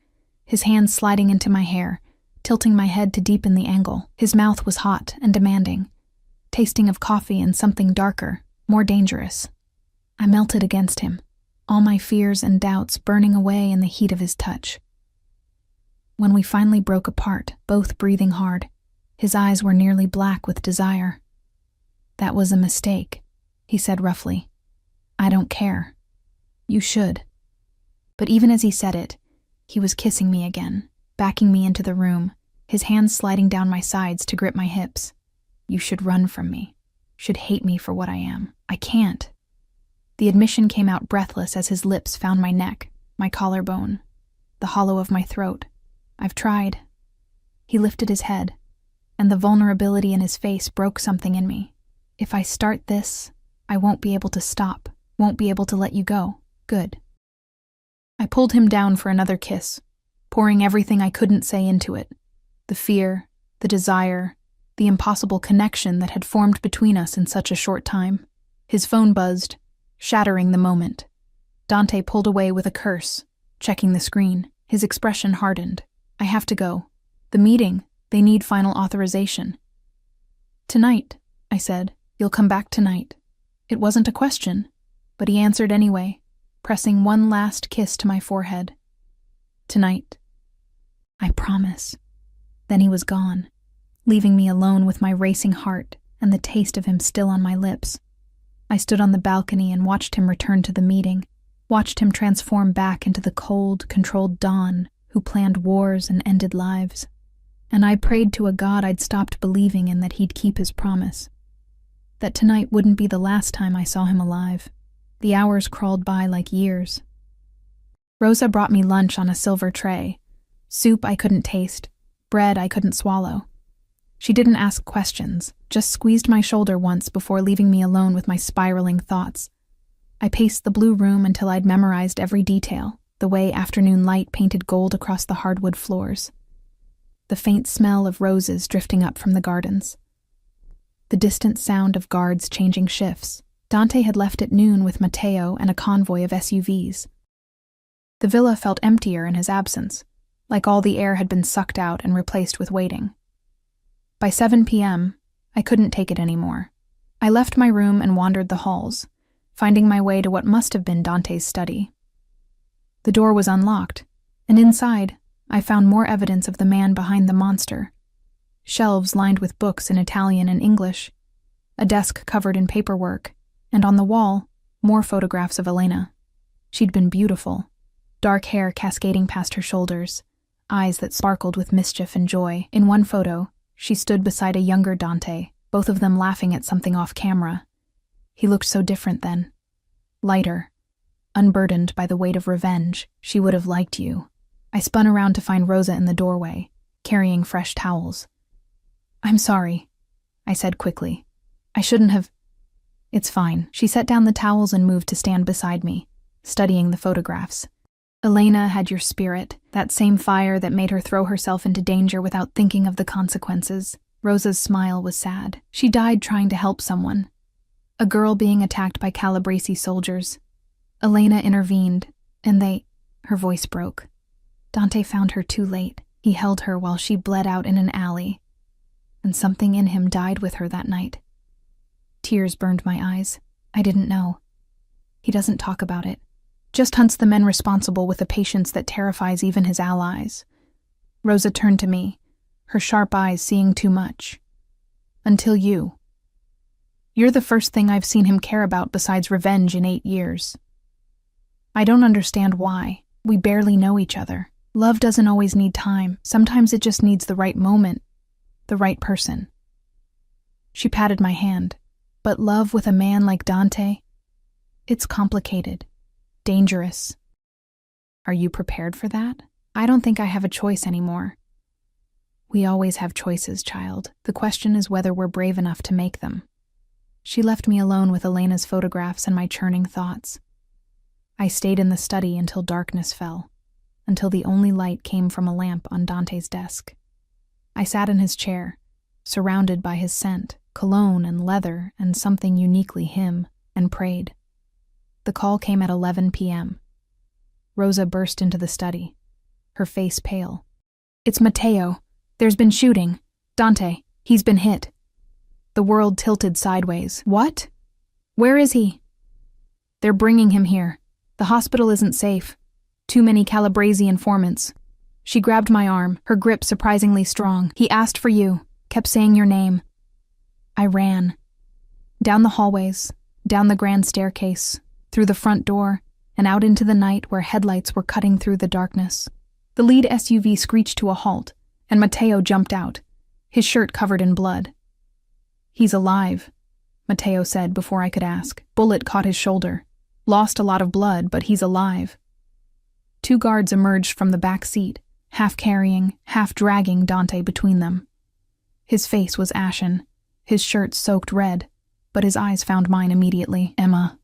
his hands sliding into my hair, tilting my head to deepen the angle. His mouth was hot and demanding, tasting of coffee and something darker, more dangerous. I melted against him, all my fears and doubts burning away in the heat of his touch. When we finally broke apart, both breathing hard, his eyes were nearly black with desire. "That was a mistake," he said roughly. "I don't care. You should." But even as he said it, he was kissing me again, backing me into the room, his hands sliding down my sides to grip my hips. "You should run from me, should hate me for what I am. I can't." The admission came out breathless as his lips found my neck, my collarbone, the hollow of my throat. "I've tried." He lifted his head, and the vulnerability in his face broke something in me. "If I start this, I won't be able to stop, won't be able to let you go. Good." I pulled him down for another kiss, pouring everything I couldn't say into it. The fear, the desire, the impossible connection that had formed between us in such a short time. His phone buzzed, shattering the moment. Dante pulled away with a curse, checking the screen. His expression hardened. "I have to go. The meeting, they need final authorization." "Tonight," I said. "You'll come back tonight." It wasn't a question, but he answered anyway, pressing one last kiss to my forehead. "Tonight." "I promise." Then he was gone, leaving me alone with my racing heart and the taste of him still on my lips. I stood on the balcony and watched him return to the meeting, watched him transform back into the cold, controlled Don who planned wars and ended lives. And I prayed to a God I'd stopped believing in that he'd keep his promise. That tonight wouldn't be the last time I saw him alive. The hours crawled by like years. Rosa brought me lunch on a silver tray. Soup I couldn't taste, bread I couldn't swallow. She didn't ask questions, just squeezed my shoulder once before leaving me alone with my spiraling thoughts. I paced the blue room until I'd memorized every detail, the way afternoon light painted gold across the hardwood floors, the faint smell of roses drifting up from the gardens, the distant sound of guards changing shifts. Dante had left at noon with Matteo and a convoy of SUVs. The villa felt emptier in his absence, like all the air had been sucked out and replaced with waiting. By 7 p.m., I couldn't take it anymore. I left my room and wandered the halls, finding my way to what must have been Dante's study. The door was unlocked, and inside, I found more evidence of the man behind the monster. Shelves lined with books in Italian and English, a desk covered in paperwork, and on the wall, more photographs of Elena. She'd been beautiful, dark hair cascading past her shoulders, eyes that sparkled with mischief and joy. In one photo, she stood beside a younger Dante, both of them laughing at something off camera. He looked so different then. Lighter, unburdened by the weight of revenge. She would have liked you. I spun around to find Rosa in the doorway, carrying fresh towels. "I'm sorry," I said quickly. "I shouldn't have—" "It's fine." She set down the towels and moved to stand beside me, studying the photographs. Elena had your spirit, that same fire that made her throw herself into danger without thinking of the consequences. Rosa's smile was sad. She died trying to help someone. A girl being attacked by Calabrese soldiers. Elena intervened, and her voice broke. Dante found her too late. He held her while she bled out in an alley, and something in him died with her that night. Tears burned my eyes. I didn't know. He doesn't talk about it. Just hunts the men responsible with a patience that terrifies even his allies. Rosa turned to me, her sharp eyes seeing too much. "Until you. You're the first thing I've seen him care about besides revenge in 8 years. I don't understand why. We barely know each other. Love doesn't always need time. Sometimes it just needs the right moment, the right person." She patted my hand. "But love with a man like Dante? It's complicated. Dangerous. Are you prepared for that? I don't think I have a choice anymore." "We always have choices, child. The question is whether we're brave enough to make them." She left me alone with Elena's photographs and my churning thoughts. I stayed in the study until darkness fell, until the only light came from a lamp on Dante's desk. I sat in his chair, surrounded by his scent, cologne and leather and something uniquely him, and prayed. The call came at 11 p.m. Rosa burst into the study, her face pale. "It's Matteo. There's been shooting. Dante, he's been hit." The world tilted sideways. "What? Where is he?" "They're bringing him here. The hospital isn't safe. Too many Calabrese informants." She grabbed my arm, her grip surprisingly strong. "He asked for you, kept saying your name." I ran. Down the hallways, down the grand staircase, through the front door, and out into the night where headlights were cutting through the darkness. The lead SUV screeched to a halt, and Matteo jumped out, his shirt covered in blood. "He's alive," Matteo said before I could ask. "Bullet caught his shoulder. Lost a lot of blood, but he's alive." 2 guards emerged from the back seat, half carrying, half dragging Dante between them. His face was ashen, his shirt soaked red, but his eyes found mine immediately. "Emma."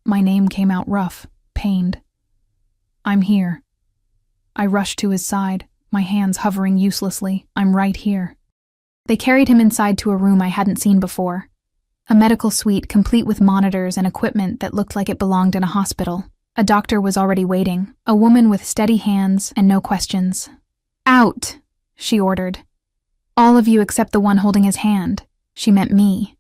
My name came out rough, pained. "I'm here." I rushed to his side, my hands hovering uselessly. "I'm right here." They carried him inside to a room I hadn't seen before. A medical suite complete with monitors and equipment that looked like it belonged in a hospital. A doctor was already waiting, a woman with steady hands and no questions. "Out," she ordered. "All of you except the one holding his hand." She meant me.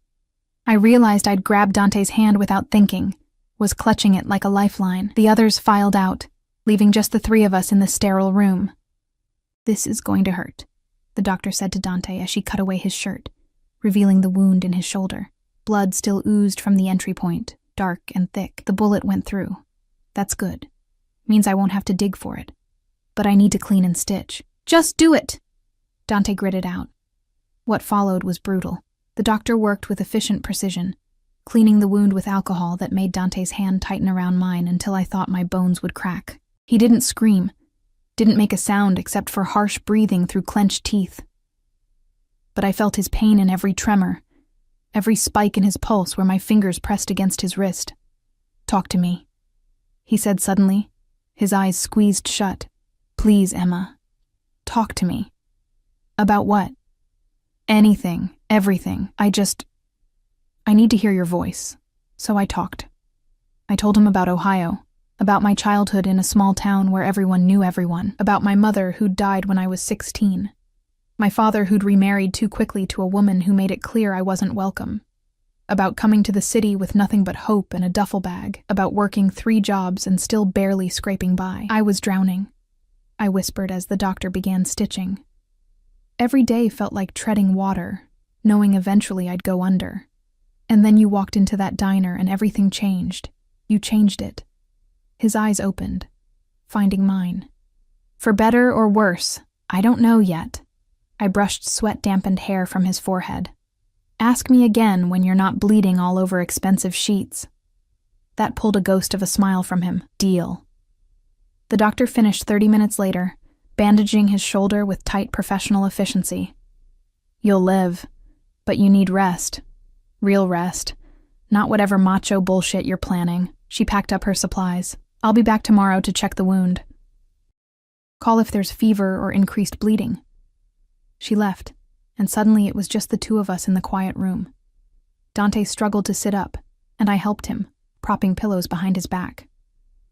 I realized I'd grabbed Dante's hand without thinking, was clutching it like a lifeline. The others filed out, leaving just the 3 of us in the sterile room. "This is going to hurt," the doctor said to Dante as she cut away his shirt, revealing the wound in his shoulder. Blood still oozed from the entry point, dark and thick. "The bullet went through. That's good. Means I won't have to dig for it. But I need to clean and stitch." "Just do it," Dante gritted out. What followed was brutal. The doctor worked with efficient precision, cleaning the wound with alcohol that made Dante's hand tighten around mine until I thought my bones would crack. He didn't scream, didn't make a sound except for harsh breathing through clenched teeth. But I felt his pain in every tremor, every spike in his pulse where my fingers pressed against his wrist. "Talk to me," he said suddenly, his eyes squeezed shut. "Please, Emma. Talk to me." "About what?" "Anything, everything. I need to hear your voice." So I talked. I told him about Ohio, about my childhood in a small town where everyone knew everyone, about my mother who'd died when I was 16, my father who'd remarried too quickly to a woman who made it clear I wasn't welcome, about coming to the city with nothing but hope and a duffel bag, about working 3 jobs and still barely scraping by. "I was drowning," I whispered as the doctor began stitching. Every day felt like treading water, knowing eventually I'd go under. And then you walked into that diner and everything changed. You changed it. His eyes opened, finding mine. "For better or worse, I don't know yet." I brushed sweat-dampened hair from his forehead. "Ask me again when you're not bleeding all over expensive sheets." That pulled a ghost of a smile from him. "Deal." The doctor finished 30 minutes later, bandaging his shoulder with tight professional efficiency. "You'll live, but you need rest. Real rest. Not whatever macho bullshit you're planning." She packed up her supplies. "I'll be back tomorrow to check the wound. Call if there's fever or increased bleeding." She left, and suddenly it was just the 2 of us in the quiet room. Dante struggled to sit up, and I helped him, propping pillows behind his back.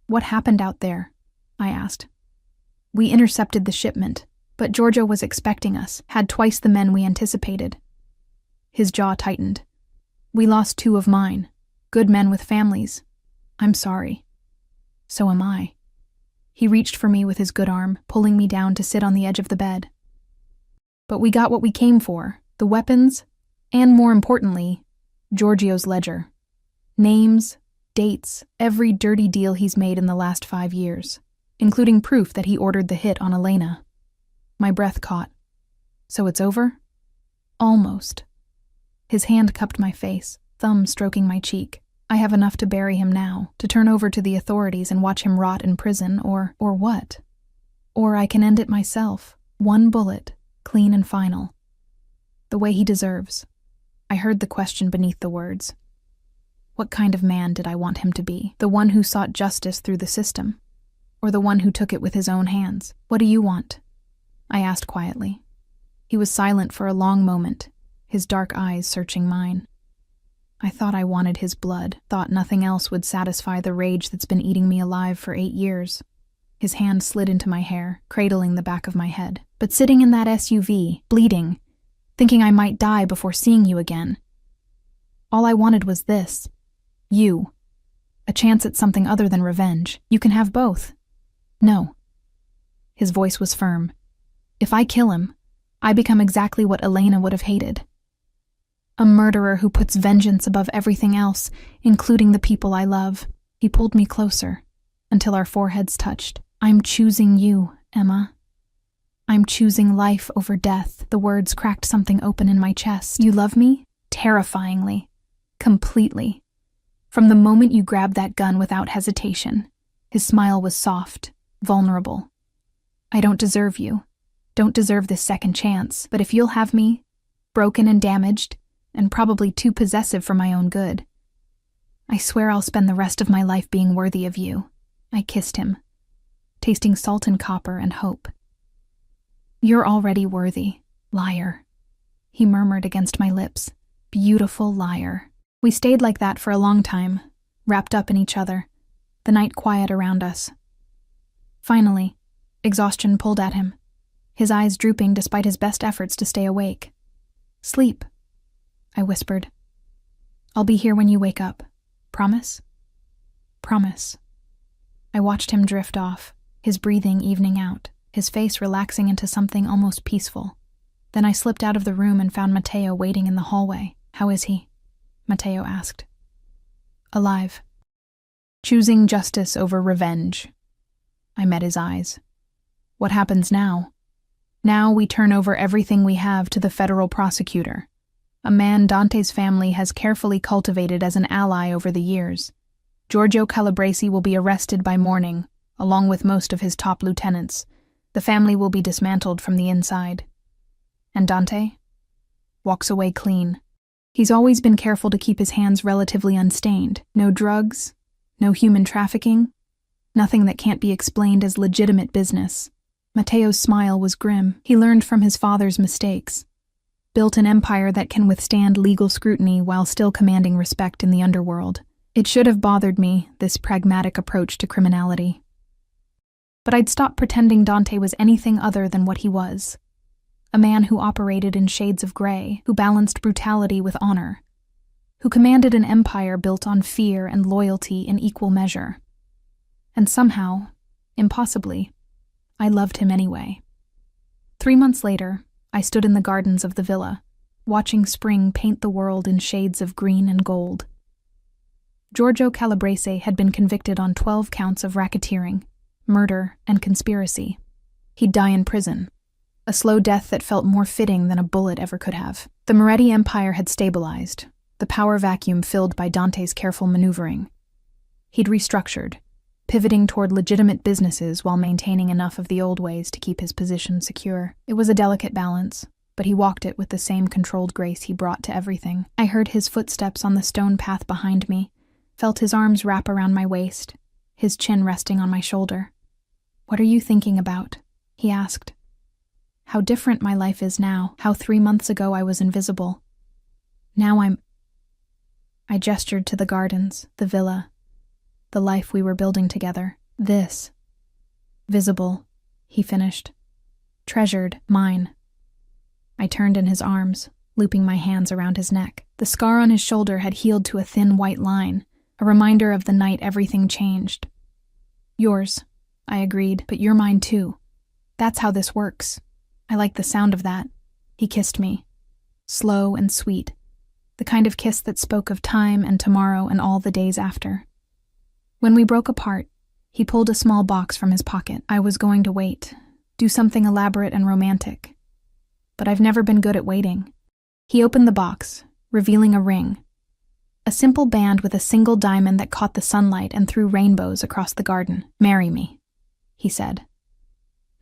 "What happened out there?" I asked. "We intercepted the shipment, but Giorgio was expecting us, had twice the men we anticipated." His jaw tightened. "We lost 2 of mine, good men with families. I'm sorry." "So am I." He reached for me with his good arm, pulling me down to sit on the edge of the bed. "But we got what we came for, the weapons, and more importantly, Giorgio's ledger. Names, dates, every dirty deal he's made in the last 5 years, including proof that he ordered the hit on Elena." My breath caught. "So it's over?" "Almost." His hand cupped my face, thumb stroking my cheek. "I have enough to bury him now, to turn over to the authorities and watch him rot in prison, or what? Or I can end it myself, 1 bullet, clean and final. The way he deserves." I heard the question beneath the words. What kind of man did I want him to be? The one who sought justice through the system? Or the one who took it with his own hands? "What do you want?" I asked quietly. He was silent for a long moment, his dark eyes searching mine. I thought I wanted his blood, thought nothing else would satisfy the rage that's been eating me alive for 8 years. His hand slid into my hair, cradling the back of my head. "But sitting in that SUV, bleeding, thinking I might die before seeing you again. All I wanted was this. You. A chance at something other than revenge. You can have both." "No." His voice was firm. "If I kill him, I become exactly what Elena would have hated. A murderer who puts vengeance above everything else, including the people I love." He pulled me closer, until our foreheads touched. "I'm choosing you, Emma. I'm choosing life over death." The words cracked something open in my chest. "You love me? Terrifyingly. Completely. From the moment you grabbed that gun without hesitation." His smile was soft, vulnerable. "I don't deserve you. Don't deserve this second chance. But if you'll have me, broken and damaged, and probably too possessive for my own good, I swear I'll spend the rest of my life being worthy of you." I kissed him, tasting salt and copper and hope. "You're already worthy, liar," he murmured against my lips. "Beautiful liar." We stayed like that for a long time, wrapped up in each other, the night quiet around us. Finally, exhaustion pulled at him, his eyes drooping despite his best efforts to stay awake. "Sleep," I whispered. "I'll be here when you wake up. Promise?" "Promise." I watched him drift off, his breathing evening out, his face relaxing into something almost peaceful. Then I slipped out of the room and found Matteo waiting in the hallway. "How is he?" Matteo asked. "Alive. Choosing justice over revenge." I met his eyes. "What happens now?" "Now we turn over everything we have to the federal prosecutor, a man Dante's family has carefully cultivated as an ally over the years. Giorgio Calabresi will be arrested by morning, along with most of his top lieutenants. The family will be dismantled from the inside. And Dante? Walks away clean. He's always been careful to keep his hands relatively unstained. No drugs, no human trafficking, nothing that can't be explained as legitimate business. Matteo's smile was grim. He learned from his father's mistakes. Built an empire that can withstand legal scrutiny while still commanding respect in the underworld. It should have bothered me, this pragmatic approach to criminality. But I'd stopped pretending Dante was anything other than what he was. A man who operated in shades of gray, who balanced brutality with honor, who commanded an empire built on fear and loyalty in equal measure. And somehow, impossibly, I loved him anyway. 3 months later, I stood in the gardens of the villa, watching spring paint the world in shades of green and gold. Giorgio Calabrese had been convicted on 12 counts of racketeering, murder, and conspiracy. He'd die in prison, a slow death that felt more fitting than a bullet ever could have. The Moretti Empire had stabilized, the power vacuum filled by Dante's careful maneuvering. He'd restructured, pivoting toward legitimate businesses while maintaining enough of the old ways to keep his position secure. It was a delicate balance, but he walked it with the same controlled grace he brought to everything. I heard his footsteps on the stone path behind me, felt his arms wrap around my waist, his chin resting on my shoulder. "What are you thinking about?" he asked. "How different my life is now, how 3 months ago I was invisible. Now I gestured to the gardens, the villa, the life we were building together. "This. Visible," he finished. "Treasured, mine." I turned in his arms, looping my hands around his neck. The scar on his shoulder had healed to a thin white line, a reminder of the night everything changed. "Yours," I agreed, "but you're mine too. That's how this works. I like the sound of that." He kissed me, slow and sweet, the kind of kiss that spoke of time and tomorrow and all the days after. When we broke apart, he pulled a small box from his pocket. I was going to wait, do something elaborate and romantic. But I've never been good at waiting. He opened the box, revealing a ring. A simple band with a single diamond that caught the sunlight and threw rainbows across the garden. "Marry me," he said.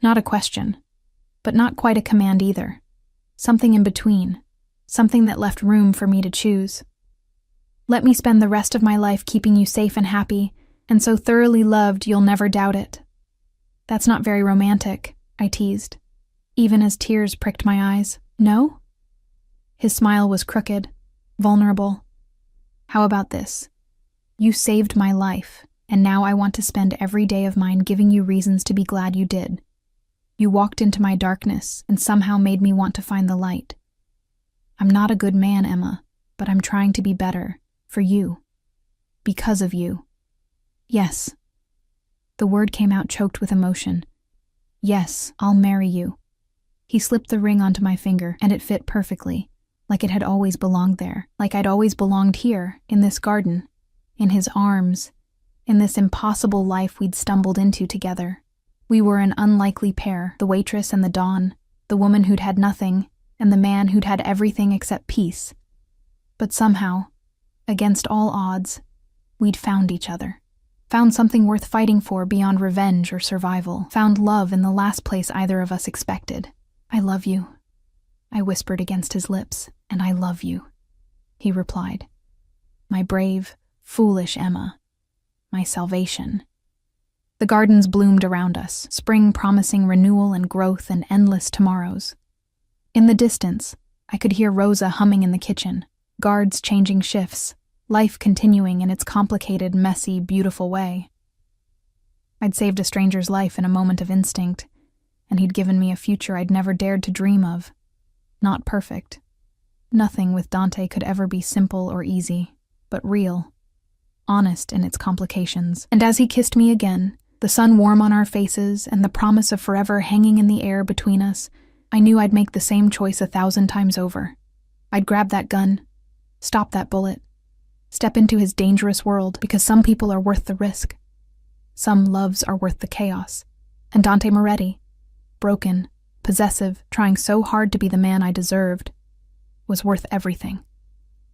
Not a question, but not quite a command either. Something in between, something that left room for me to choose. "Let me spend the rest of my life keeping you safe and happy, and so thoroughly loved you'll never doubt it." "That's not very romantic," I teased, even as tears pricked my eyes. "No?" His smile was crooked, vulnerable. "How about this? You saved my life, and now I want to spend every day of mine giving you reasons to be glad you did. You walked into my darkness and somehow made me want to find the light. I'm not a good man, Emma, but I'm trying to be better, for you. Because of you. Yes." The word came out choked with emotion. "Yes, I'll marry you." He slipped the ring onto my finger, and it fit perfectly, like it had always belonged there, like I'd always belonged here, in this garden, in his arms, in this impossible life we'd stumbled into together. We were an unlikely pair, the waitress and the dawn, the woman who'd had nothing, and the man who'd had everything except peace. But somehow, against all odds, we'd found each other. Found something worth fighting for beyond revenge or survival. Found love in the last place either of us expected. "I love you," I whispered against his lips. "And I love you," he replied. "My brave, foolish Emma. My salvation." The gardens bloomed around us, spring promising renewal and growth and endless tomorrows. In the distance, I could hear Rosa humming in the kitchen, guards changing shifts, life continuing in its complicated, messy, beautiful way. I'd saved a stranger's life in a moment of instinct, and he'd given me a future I'd never dared to dream of. Not perfect. Nothing with Dante could ever be simple or easy, but real, honest in its complications. And as he kissed me again, the sun warm on our faces and the promise of forever hanging in the air between us, I knew I'd make the same choice 1,000 times over. I'd grab that gun, stop that bullet, step into his dangerous world, because some people are worth the risk. Some loves are worth the chaos. And Dante Moretti, broken, possessive, trying so hard to be the man I deserved, was worth everything.